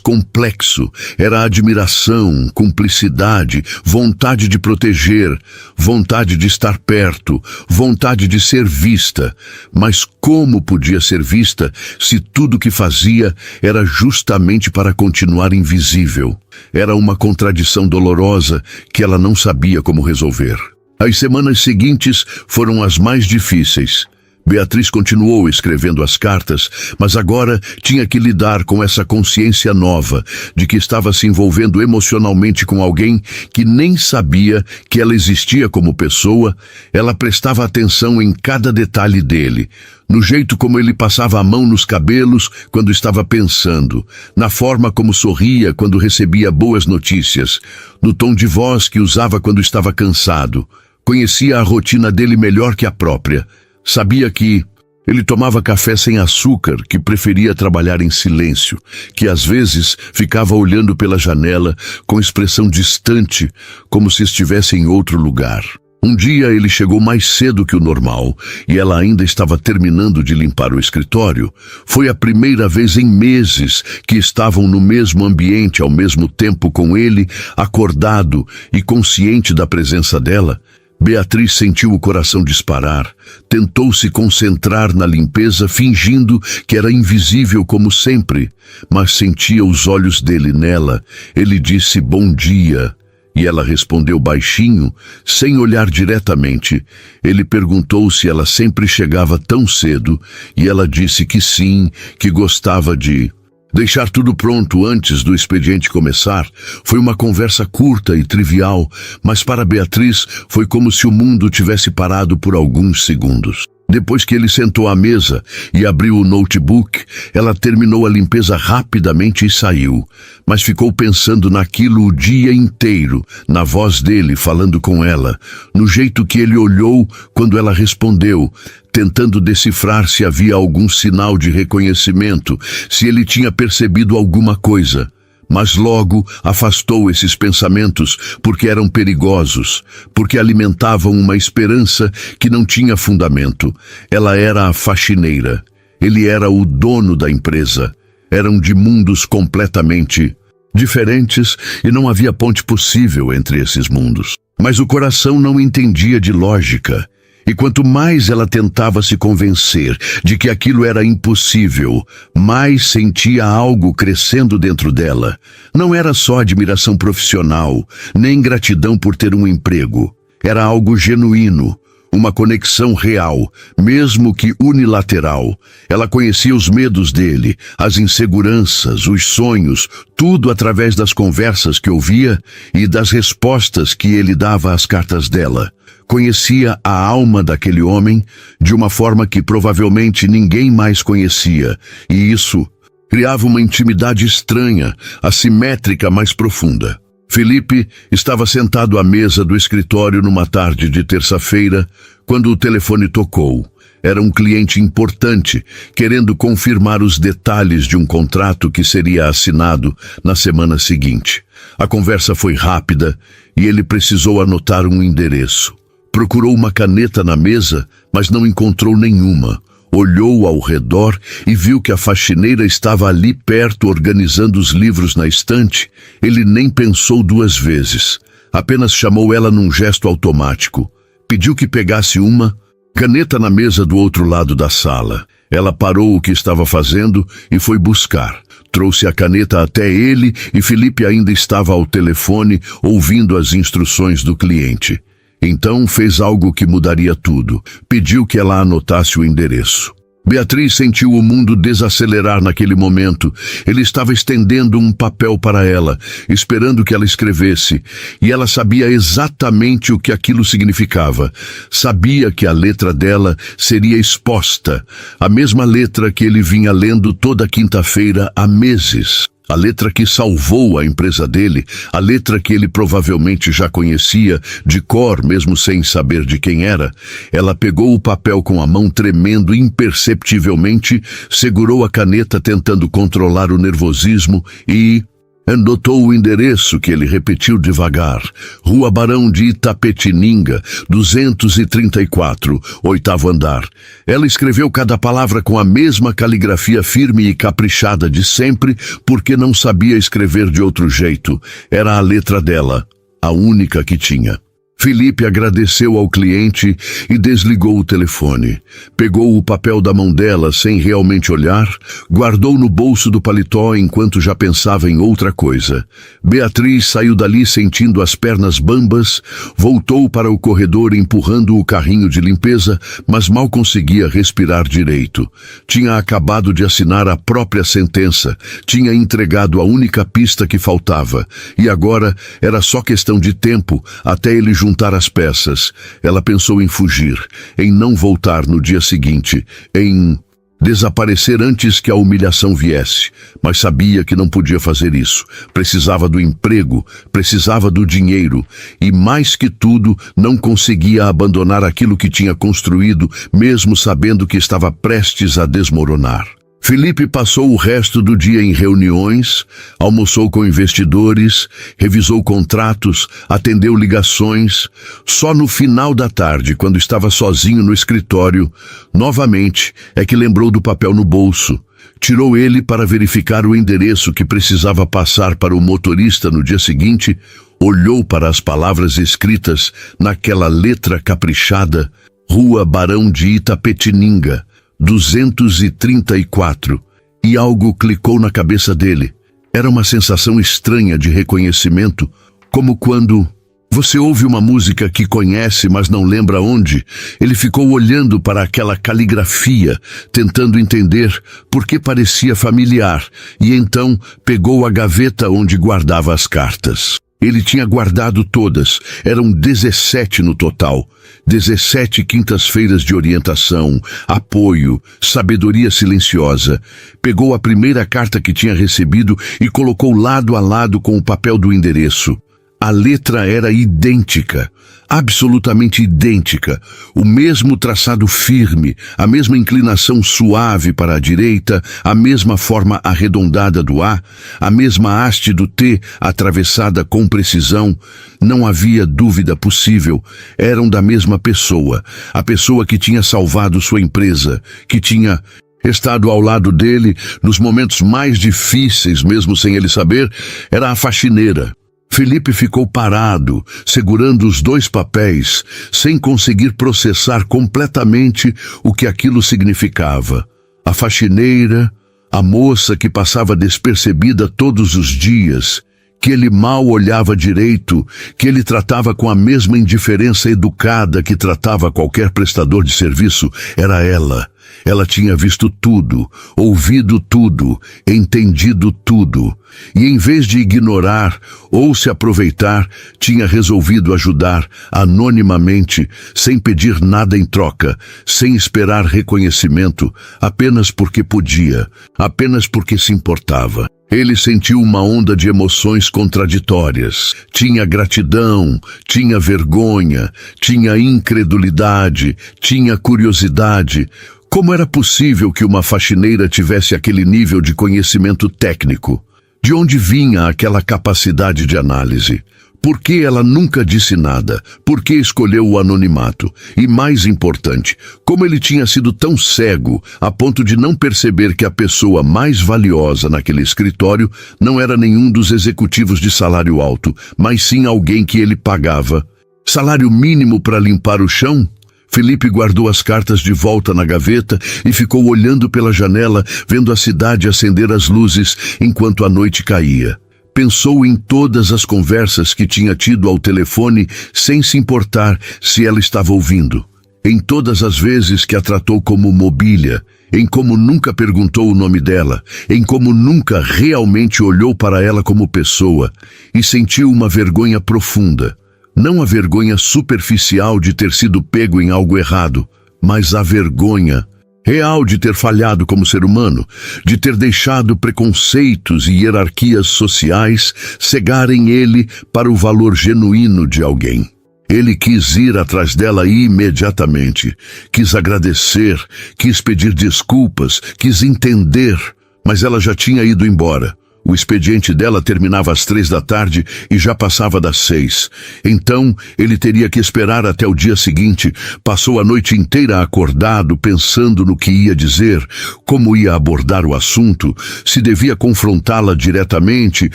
complexo, era admiração, cumplicidade, vontade de proteger, vontade de estar perto, vontade de ser vista. Mas como podia ser vista se tudo que fazia era justamente para continuar invisível? Era uma contradição dolorosa que ela não sabia como resolver. As semanas seguintes foram as mais difíceis. Beatriz continuou escrevendo as cartas, mas agora tinha que lidar com essa consciência nova de que estava se envolvendo emocionalmente com alguém que nem sabia que ela existia como pessoa. Ela prestava atenção em cada detalhe dele, no jeito como ele passava a mão nos cabelos quando estava pensando, na forma como sorria quando recebia boas notícias, no tom de voz que usava quando estava cansado. Conhecia a rotina dele melhor que a própria. Sabia que ele tomava café sem açúcar, que preferia trabalhar em silêncio, que às vezes ficava olhando pela janela com expressão distante, como se estivesse em outro lugar. Um dia ele chegou mais cedo que o normal e ela ainda estava terminando de limpar o escritório. Foi a primeira vez em meses que estavam no mesmo ambiente ao mesmo tempo com ele, acordado e consciente da presença dela. Beatriz sentiu o coração disparar, tentou se concentrar na limpeza, fingindo que era invisível como sempre, mas sentia os olhos dele nela. Ele disse bom dia, e ela respondeu baixinho, sem olhar diretamente. Ele perguntou se ela sempre chegava tão cedo, e ela disse que sim, que gostava de deixar tudo pronto antes do expediente começar. Foi uma conversa curta e trivial, mas para Beatriz foi como se o mundo tivesse parado por alguns segundos. Depois que ele sentou à mesa e abriu o notebook, ela terminou a limpeza rapidamente e saiu, mas ficou pensando naquilo o dia inteiro, na voz dele falando com ela, no jeito que ele olhou quando ela respondeu, tentando decifrar se havia algum sinal de reconhecimento, se ele tinha percebido alguma coisa. Mas logo afastou esses pensamentos porque eram perigosos, porque alimentavam uma esperança que não tinha fundamento. Ela era a faxineira, ele era o dono da empresa. Eram de mundos completamente diferentes e não havia ponte possível entre esses mundos. Mas o coração não entendia de lógica. E quanto mais ela tentava se convencer de que aquilo era impossível, mais sentia algo crescendo dentro dela. Não era só admiração profissional, nem gratidão por ter um emprego. Era algo genuíno, uma conexão real, mesmo que unilateral. Ela conhecia os medos dele, as inseguranças, os sonhos, tudo através das conversas que ouvia e das respostas que ele dava às cartas dela. Conhecia a alma daquele homem de uma forma que provavelmente ninguém mais conhecia, e isso criava uma intimidade estranha, assimétrica, mais profunda. Felipe estava sentado à mesa do escritório numa tarde de terça-feira, quando o telefone tocou. Era um cliente importante, querendo confirmar os detalhes de um contrato que seria assinado na semana seguinte. A conversa foi rápida e ele precisou anotar um endereço. Procurou uma caneta na mesa, mas não encontrou nenhuma. Olhou ao redor e viu que a faxineira estava ali perto organizando os livros na estante. Ele nem pensou duas vezes. Apenas chamou ela num gesto automático. Pediu que pegasse uma caneta na mesa do outro lado da sala. Ela parou o que estava fazendo e foi buscar. Trouxe a caneta até ele e Felipe ainda estava ao telefone ouvindo as instruções do cliente. Então fez algo que mudaria tudo. Pediu que ela anotasse o endereço. Beatriz sentiu o mundo desacelerar naquele momento. Ele estava estendendo um papel para ela, esperando que ela escrevesse, e ela sabia exatamente o que aquilo significava. Sabia que a letra dela seria exposta, a mesma letra que ele vinha lendo toda quinta-feira há meses. A letra que salvou a empresa dele, a letra que ele provavelmente já conhecia de cor, mesmo sem saber de quem era. Ela pegou o papel com a mão tremendo imperceptivelmente, segurou a caneta tentando controlar o nervosismo e anotou o endereço que ele repetiu devagar. Rua Barão de Itapetininga, 234, 8º andar. Ela escreveu cada palavra com a mesma caligrafia firme e caprichada de sempre, porque não sabia escrever de outro jeito. Era a letra dela, a única que tinha. Felipe agradeceu ao cliente e desligou o telefone. Pegou o papel da mão dela sem realmente olhar, guardou no bolso do paletó enquanto já pensava em outra coisa. Beatriz saiu dali sentindo as pernas bambas, voltou para o corredor empurrando o carrinho de limpeza, mas mal conseguia respirar direito. Tinha acabado de assinar a própria sentença, tinha entregado a única pista que faltava, e agora era só questão de tempo até ele juntar as peças. Ela pensou em fugir, em não voltar no dia seguinte, em desaparecer antes que a humilhação viesse, mas sabia que não podia fazer isso. Precisava do emprego, precisava do dinheiro e, mais que tudo, não conseguia abandonar aquilo que tinha construído, mesmo sabendo que estava prestes a desmoronar. Felipe passou o resto do dia em reuniões, almoçou com investidores, revisou contratos, atendeu ligações. Só no final da tarde, quando estava sozinho no escritório, novamente é que lembrou do papel no bolso. Tirou ele para verificar o endereço que precisava passar para o motorista no dia seguinte, olhou para as palavras escritas naquela letra caprichada, Rua Barão de Itapetininga, 234, e algo clicou na cabeça dele. Era uma sensação estranha de reconhecimento, como quando você ouve uma música que conhece, mas não lembra onde. Ele ficou olhando para aquela caligrafia, tentando entender por que parecia familiar, e então pegou a gaveta onde guardava as cartas. Ele tinha guardado todas, eram 17 no total. 17 quintas-feiras de orientação, apoio, sabedoria silenciosa. Pegou a primeira carta que tinha recebido e colocou lado a lado com o papel do endereço. A letra era idêntica, absolutamente idêntica, o mesmo traçado firme, a mesma inclinação suave para a direita, a mesma forma arredondada do A, a mesma haste do T atravessada com precisão. Não havia dúvida possível, eram da mesma pessoa, a pessoa que tinha salvado sua empresa, que tinha estado ao lado dele nos momentos mais difíceis, mesmo sem ele saber. Era a faxineira. Felipe ficou parado, segurando os dois papéis, sem conseguir processar completamente o que aquilo significava. A faxineira, a moça que passava despercebida todos os dias, que ele mal olhava direito, que ele tratava com a mesma indiferença educada que tratava qualquer prestador de serviço, era ela. Ela tinha visto tudo, ouvido tudo, entendido tudo, e em vez de ignorar ou se aproveitar, tinha resolvido ajudar anonimamente, sem pedir nada em troca, sem esperar reconhecimento, apenas porque podia, apenas porque se importava. Ele sentiu uma onda de emoções contraditórias. Tinha gratidão, tinha vergonha, tinha incredulidade, tinha curiosidade. Como era possível que uma faxineira tivesse aquele nível de conhecimento técnico? De onde vinha aquela capacidade de análise? Por que ela nunca disse nada? Por que escolheu o anonimato? E mais importante, como ele tinha sido tão cego a ponto de não perceber que a pessoa mais valiosa naquele escritório não era nenhum dos executivos de salário alto, mas sim alguém que ele pagava salário mínimo para limpar o chão? Felipe guardou as cartas de volta na gaveta e ficou olhando pela janela, vendo a cidade acender as luzes enquanto a noite caía. Pensou em todas as conversas que tinha tido ao telefone sem se importar se ela estava ouvindo. Em todas as vezes que a tratou como mobília, em como nunca perguntou o nome dela, em como nunca realmente olhou para ela como pessoa, e sentiu uma vergonha profunda. Não a vergonha superficial de ter sido pego em algo errado, mas a vergonha real de ter falhado como ser humano, de ter deixado preconceitos e hierarquias sociais cegarem ele para o valor genuíno de alguém. Ele quis ir atrás dela imediatamente, quis agradecer, quis pedir desculpas, quis entender, mas ela já tinha ido embora. O expediente dela terminava às 3 da tarde e já passava das 6. Então, ele teria que esperar até o dia seguinte. Passou a noite inteira acordado, pensando no que ia dizer, como ia abordar o assunto, se devia confrontá-la diretamente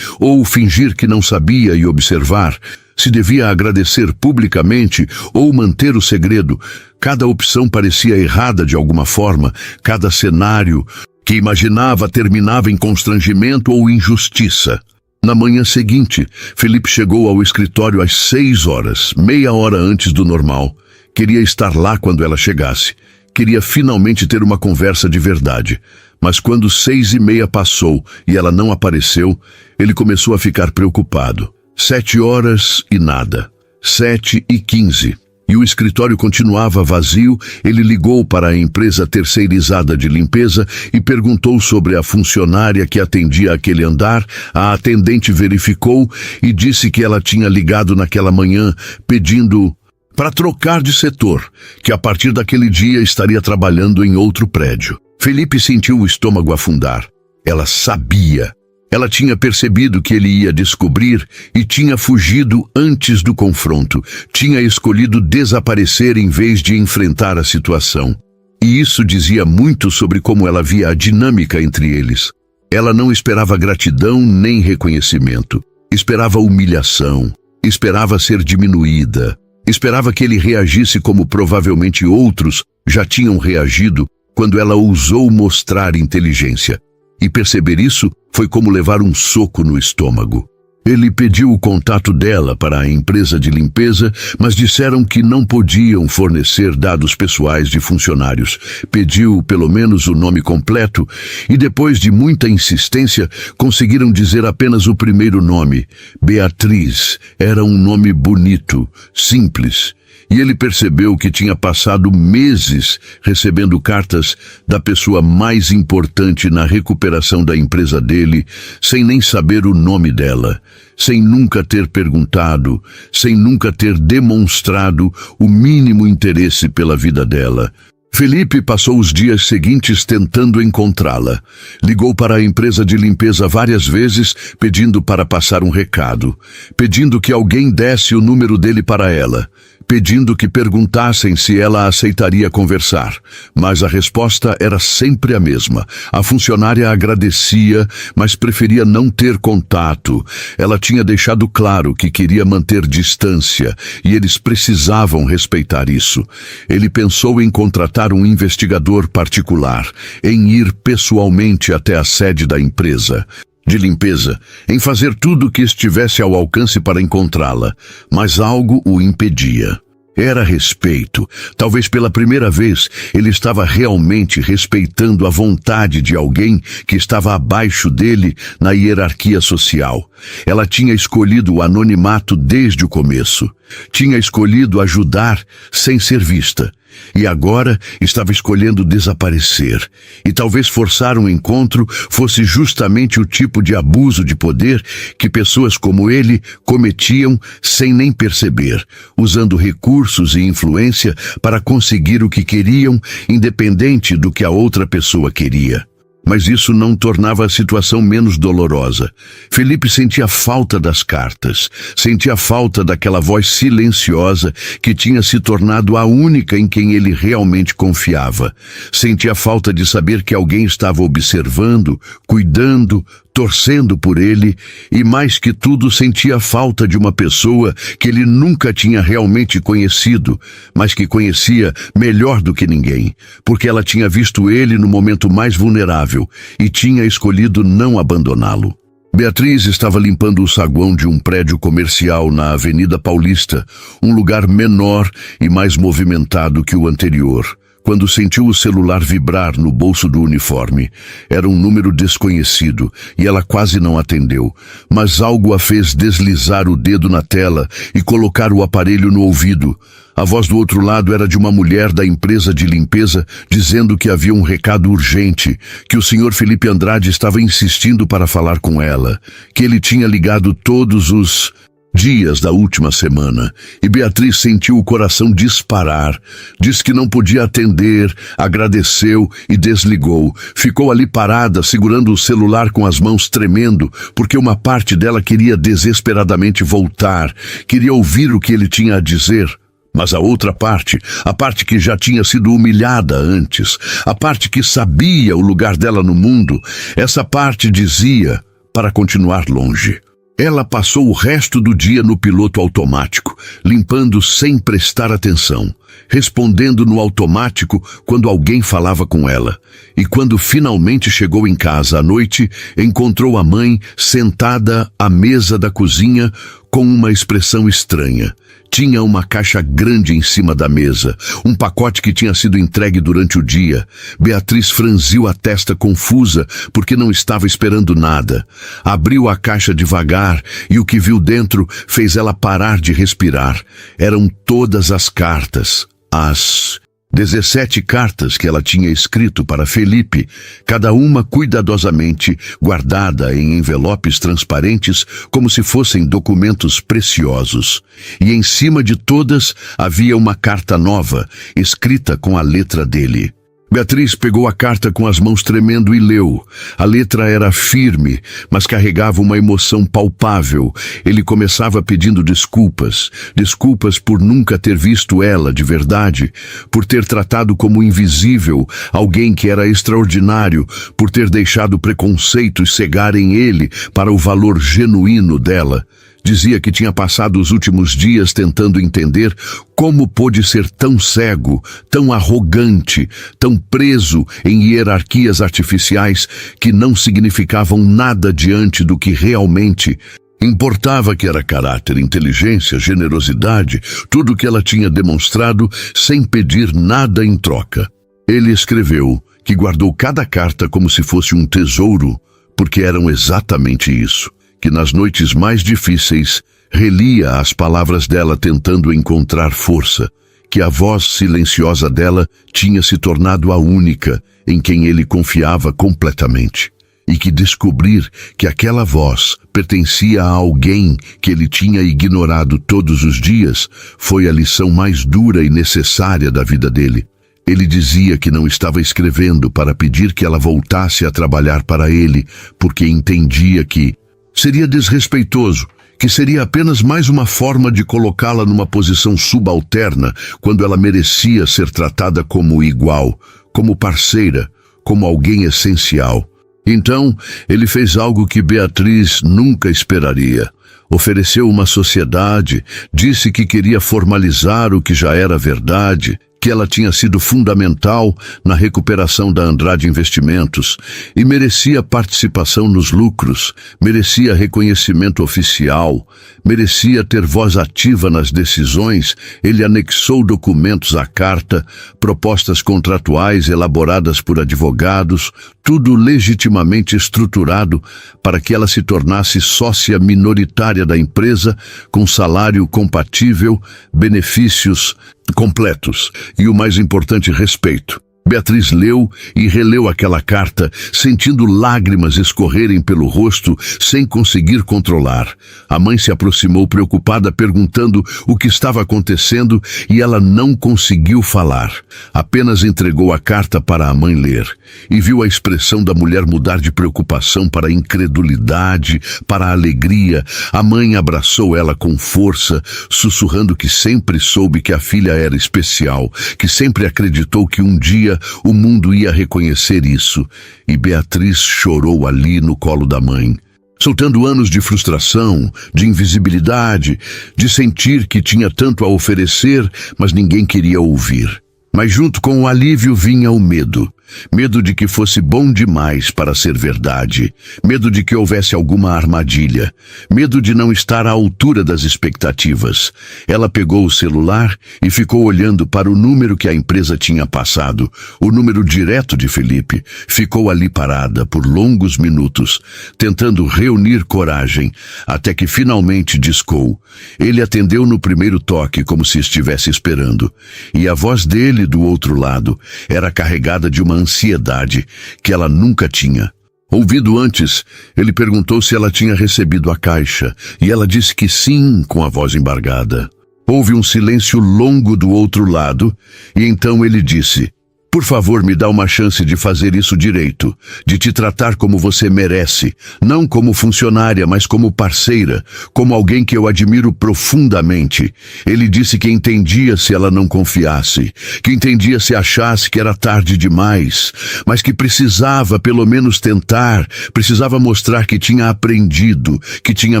ou fingir que não sabia e observar, se devia agradecer publicamente ou manter o segredo. Cada opção parecia errada de alguma forma, cada cenário que imaginava terminava em constrangimento ou injustiça. Na manhã seguinte, Felipe chegou ao escritório às 6 horas, meia hora antes do normal. Queria estar lá quando ela chegasse. Queria finalmente ter uma conversa de verdade. Mas quando 6:30 passou e ela não apareceu, ele começou a ficar preocupado. 7 horas e nada. 7:15. E o escritório continuava vazio. Ele ligou para a empresa terceirizada de limpeza e perguntou sobre a funcionária que atendia aquele andar. A atendente verificou e disse que ela tinha ligado naquela manhã pedindo para trocar de setor, que a partir daquele dia estaria trabalhando em outro prédio. Felipe sentiu o estômago afundar. Ela sabia. Ela tinha percebido que ele ia descobrir e tinha fugido antes do confronto. Tinha escolhido desaparecer em vez de enfrentar a situação. E isso dizia muito sobre como ela via a dinâmica entre eles. Ela não esperava gratidão nem reconhecimento. Esperava humilhação. Esperava ser diminuída. Esperava que ele reagisse como provavelmente outros já tinham reagido quando ela ousou mostrar inteligência. E perceber isso foi como levar um soco no estômago. Ele pediu o contato dela para a empresa de limpeza, mas disseram que não podiam fornecer dados pessoais de funcionários. Pediu pelo menos o nome completo e depois de muita insistência conseguiram dizer apenas o primeiro nome. Beatriz era um nome bonito, simples. E ele percebeu que tinha passado meses recebendo cartas da pessoa mais importante na recuperação da empresa dele, sem nem saber o nome dela, sem nunca ter perguntado, sem nunca ter demonstrado o mínimo interesse pela vida dela. Felipe passou os dias seguintes tentando encontrá-la. Ligou para a empresa de limpeza várias vezes, pedindo para passar um recado, pedindo que alguém desse o número dele para ela, pedindo que perguntassem se ela aceitaria conversar. Mas a resposta era sempre a mesma. A funcionária agradecia, mas preferia não ter contato. Ela tinha deixado claro que queria manter distância, e eles precisavam respeitar isso. Ele pensou em contratar um investigador particular, em ir pessoalmente até a sede da empresa de limpeza, em fazer tudo o que estivesse ao alcance para encontrá-la, mas algo o impedia. Era respeito. Talvez pela primeira vez ele estava realmente respeitando a vontade de alguém que estava abaixo dele na hierarquia social. Ela tinha escolhido o anonimato desde o começo. Tinha escolhido ajudar sem ser vista. E agora estava escolhendo desaparecer. E talvez forçar um encontro fosse justamente o tipo de abuso de poder que pessoas como ele cometiam sem nem perceber, usando recursos e influência para conseguir o que queriam, independente do que a outra pessoa queria. Mas isso não tornava a situação menos dolorosa. Felipe sentia falta das cartas, sentia falta daquela voz silenciosa que tinha se tornado a única em quem ele realmente confiava. Sentia falta de saber que alguém estava observando, cuidando, torcendo por ele, e mais que tudo sentia falta de uma pessoa que ele nunca tinha realmente conhecido, mas que conhecia melhor do que ninguém, porque ela tinha visto ele no momento mais vulnerável e tinha escolhido não abandoná-lo. Beatriz estava limpando o saguão de um prédio comercial na Avenida Paulista, um lugar menor e mais movimentado que o anterior, quando sentiu o celular vibrar no bolso do uniforme. Era um número desconhecido e ela quase não atendeu, mas algo a fez deslizar o dedo na tela e colocar o aparelho no ouvido. A voz do outro lado era de uma mulher da empresa de limpeza dizendo que havia um recado urgente, que o Sr. Felipe Andrade estava insistindo para falar com ela, que ele tinha ligado todos os dias da última semana, e Beatriz sentiu o coração disparar. Disse que não podia atender, agradeceu e desligou. Ficou ali parada, segurando o celular com as mãos tremendo, porque uma parte dela queria desesperadamente voltar, queria ouvir o que ele tinha a dizer. Mas a outra parte, a parte que já tinha sido humilhada antes, a parte que sabia o lugar dela no mundo, essa parte dizia para continuar longe. Ela passou o resto do dia no piloto automático, limpando sem prestar atenção, respondendo no automático quando alguém falava com ela. E quando finalmente chegou em casa à noite, encontrou a mãe sentada à mesa da cozinha com uma expressão estranha. Tinha uma caixa grande em cima da mesa, um pacote que tinha sido entregue durante o dia. Beatriz franziu a testa confusa, porque não estava esperando nada. Abriu a caixa devagar e o que viu dentro fez ela parar de respirar. Eram todas as cartas, as 17 cartas que ela tinha escrito para Felipe, cada uma cuidadosamente guardada em envelopes transparentes como se fossem documentos preciosos. E em cima de todas havia uma carta nova, escrita com a letra dele. Beatriz pegou a carta com as mãos tremendo e leu. A letra era firme, mas carregava uma emoção palpável. Ele começava pedindo desculpas. Desculpas por nunca ter visto ela de verdade, por ter tratado como invisível alguém que era extraordinário, por ter deixado preconceitos cegarem ele para o valor genuíno dela. Dizia que tinha passado os últimos dias tentando entender como pôde ser tão cego, tão arrogante, tão preso em hierarquias artificiais que não significavam nada diante do que realmente importava, que era caráter, inteligência, generosidade, tudo o que ela tinha demonstrado sem pedir nada em troca. Ele escreveu que guardou cada carta como se fosse um tesouro, porque eram exatamente isso. Que nas noites mais difíceis relia as palavras dela tentando encontrar força, que a voz silenciosa dela tinha se tornado a única em quem ele confiava completamente, e que descobrir que aquela voz pertencia a alguém que ele tinha ignorado todos os dias foi a lição mais dura e necessária da vida dele. Ele dizia que não estava escrevendo para pedir que ela voltasse a trabalhar para ele, porque entendia que seria desrespeitoso, que seria apenas mais uma forma de colocá-la numa posição subalterna quando ela merecia ser tratada como igual, como parceira, como alguém essencial. Então, ele fez algo que Beatriz nunca esperaria. Ofereceu uma sociedade, disse que queria formalizar o que já era verdade, que ela tinha sido fundamental na recuperação da Andrade Investimentos e merecia participação nos lucros, merecia reconhecimento oficial, merecia ter voz ativa nas decisões. Ele anexou documentos à carta, propostas contratuais elaboradas por advogados, tudo legitimamente estruturado para que ela se tornasse sócia minoritária da empresa, com salário compatível, benefícios completos e, o mais importante, respeito. Beatriz leu e releu aquela carta, sentindo lágrimas escorrerem pelo rosto sem conseguir controlar. A mãe se aproximou preocupada, perguntando o que estava acontecendo, e ela não conseguiu falar. Apenas entregou a carta para a mãe ler e viu a expressão da mulher mudar de preocupação para incredulidade, para alegria. A mãe abraçou ela com força, sussurrando que sempre soube que a filha era especial, que sempre acreditou que um dia o mundo ia reconhecer isso, e Beatriz chorou ali no colo da mãe, soltando anos de frustração, de invisibilidade, de sentir que tinha tanto a oferecer, mas ninguém queria ouvir. Mas junto com o alívio vinha o medo. Medo de que fosse bom demais para ser verdade. Medo de que houvesse alguma armadilha. Medo de não estar à altura das expectativas. Ela pegou o celular e ficou olhando para o número que a empresa tinha passado, o número direto de Felipe. Ficou ali parada por longos minutos, tentando reunir coragem, até que finalmente discou. Ele atendeu no primeiro toque como se estivesse esperando, e a voz dele do outro lado era carregada de uma ansiedade que ela nunca tinha. Ouvido antes, ele perguntou se ela tinha recebido a caixa, e ela disse que sim, com a voz embargada. Houve um silêncio longo do outro lado, e então ele disse: "Por favor, me dá uma chance de fazer isso direito, de te tratar como você merece, não como funcionária, mas como parceira, como alguém que eu admiro profundamente." Ele disse que entendia se ela não confiasse, que entendia se achasse que era tarde demais, mas que precisava pelo menos tentar, precisava mostrar que tinha aprendido, que tinha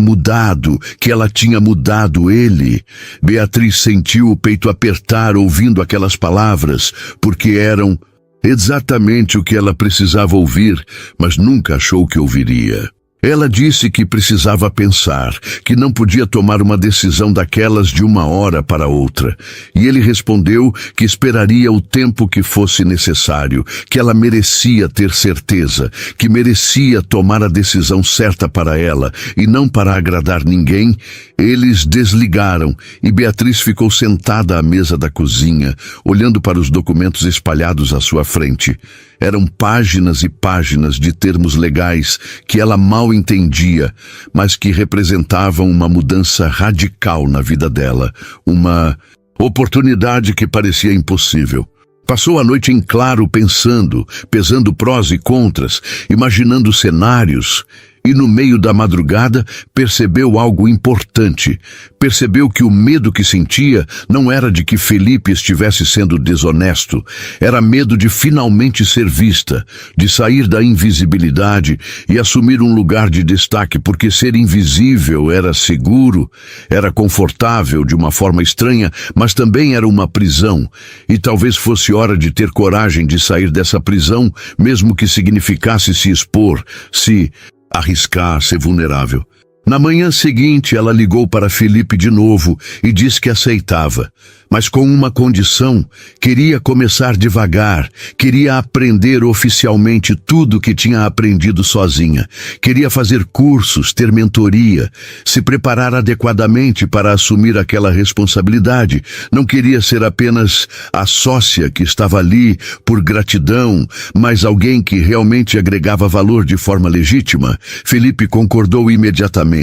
mudado, que ela tinha mudado ele. Beatriz sentiu o peito apertar ouvindo aquelas palavras, porque eram exatamente o que ela precisava ouvir, mas nunca achou que ouviria. Ela disse que precisava pensar, que não podia tomar uma decisão daquelas de uma hora para outra. E ele respondeu que esperaria o tempo que fosse necessário, que ela merecia ter certeza, que merecia tomar a decisão certa para ela e não para agradar ninguém. Eles desligaram e Beatriz ficou sentada à mesa da cozinha, olhando para os documentos espalhados à sua frente. Eram páginas e páginas de termos legais que ela mal entendia, mas que representavam uma mudança radical na vida dela, uma oportunidade que parecia impossível. Passou a noite em claro pensando, pesando prós e contras, imaginando cenários, e no meio da madrugada percebeu algo importante. Percebeu que o medo que sentia não era de que Felipe estivesse sendo desonesto, era medo de finalmente ser vista, de sair da invisibilidade e assumir um lugar de destaque, porque ser invisível era seguro, era confortável de uma forma estranha, mas também era uma prisão, e talvez fosse hora de ter coragem de sair dessa prisão, mesmo que significasse se expor, se arriscar, ser vulnerável. Na manhã seguinte, ela ligou para Felipe de novo e disse que aceitava, mas com uma condição: queria começar devagar, queria aprender oficialmente tudo que tinha aprendido sozinha, queria fazer cursos, ter mentoria, se preparar adequadamente para assumir aquela responsabilidade. Não queria ser apenas a sócia que estava ali por gratidão, mas alguém que realmente agregava valor de forma legítima. Felipe concordou imediatamente.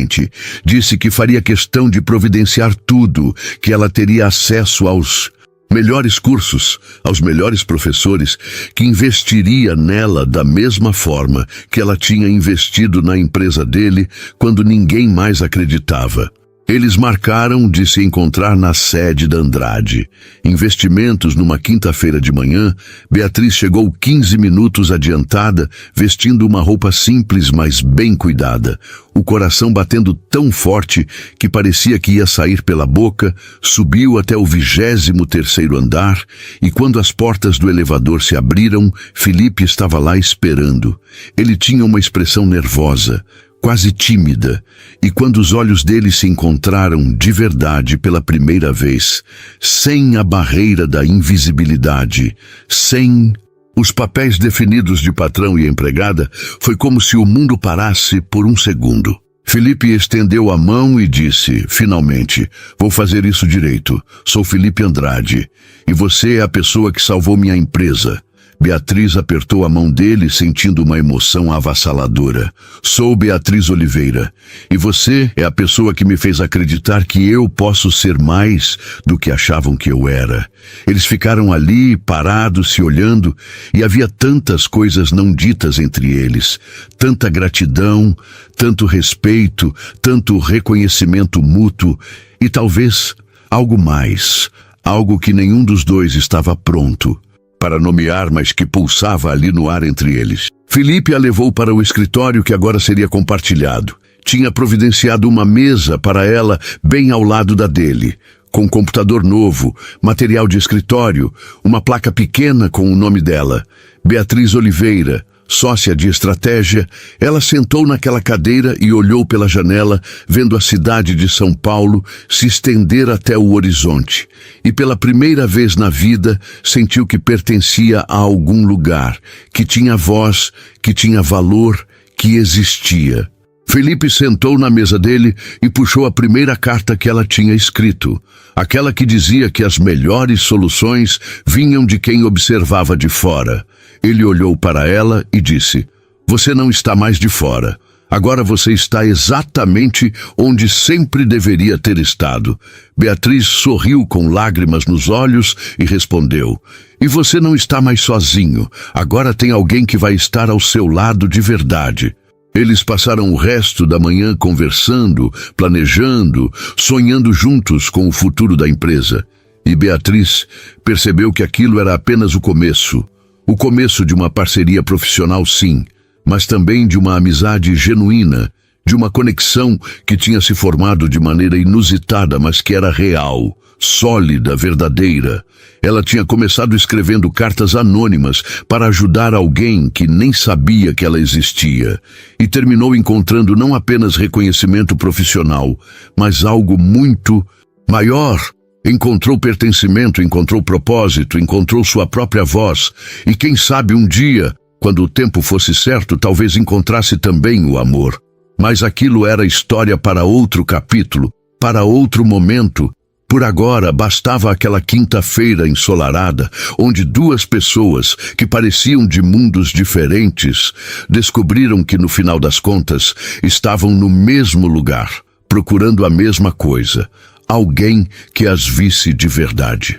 Disse que faria questão de providenciar tudo, que ela teria acesso aos melhores cursos, aos melhores professores, que investiria nela da mesma forma que ela tinha investido na empresa dele quando ninguém mais acreditava. Eles marcaram de se encontrar na sede da Andrade. Investimentos numa quinta-feira de manhã. Beatriz chegou 15 minutos adiantada, vestindo uma roupa simples, mas bem cuidada. O coração batendo tão forte que parecia que ia sair pela boca. Subiu até o 23º andar e quando as portas do elevador se abriram, Felipe estava lá esperando. Ele tinha uma expressão nervosa, quase tímida, e quando os olhos dele se encontraram de verdade pela primeira vez, sem a barreira da invisibilidade, sem os papéis definidos de patrão e empregada, foi como se o mundo parasse por um segundo. Felipe estendeu a mão e disse: "Finalmente, vou fazer isso direito. Sou Felipe Andrade, e você é a pessoa que salvou minha empresa." Beatriz apertou a mão dele, sentindo uma emoção avassaladora. "Sou Beatriz Oliveira, e você é a pessoa que me fez acreditar que eu posso ser mais do que achavam que eu era." Eles ficaram ali, parados, se olhando, e havia tantas coisas não ditas entre eles, tanta gratidão, tanto respeito, tanto reconhecimento mútuo, e talvez algo mais, algo que nenhum dos dois estava pronto para nomear, mas que pulsava ali no ar entre eles. Felipe a levou para o escritório que agora seria compartilhado. Tinha providenciado uma mesa para ela bem ao lado da dele, com computador novo, material de escritório, uma placa pequena com o nome dela. Beatriz Oliveira, sócia de estratégia, ela sentou naquela cadeira e olhou pela janela, vendo a cidade de São Paulo se estender até o horizonte. E pela primeira vez na vida, sentiu que pertencia a algum lugar, que tinha voz, que tinha valor, que existia. Felipe sentou na mesa dele e puxou a primeira carta que ela tinha escrito, aquela que dizia que as melhores soluções vinham de quem observava de fora. Ele olhou para ela e disse: "Você não está mais de fora. Agora você está exatamente onde sempre deveria ter estado." Beatriz sorriu com lágrimas nos olhos e respondeu: "E você não está mais sozinho. Agora tem alguém que vai estar ao seu lado de verdade." Eles passaram o resto da manhã conversando, planejando, sonhando juntos com o futuro da empresa. E Beatriz percebeu que aquilo era apenas o começo. O começo de uma parceria profissional, sim, mas também de uma amizade genuína, de uma conexão que tinha se formado de maneira inusitada, mas que era real, sólida, verdadeira. Ela tinha começado escrevendo cartas anônimas para ajudar alguém que nem sabia que ela existia, e terminou encontrando não apenas reconhecimento profissional, mas algo muito maior. Encontrou pertencimento, encontrou propósito, encontrou sua própria voz, e quem sabe um dia, quando o tempo fosse certo, talvez encontrasse também o amor. Mas aquilo era história para outro capítulo, para outro momento. Por agora, bastava aquela quinta-feira ensolarada, onde duas pessoas, que pareciam de mundos diferentes, descobriram que, no final das contas, estavam no mesmo lugar, procurando a mesma coisa: alguém que as visse de verdade.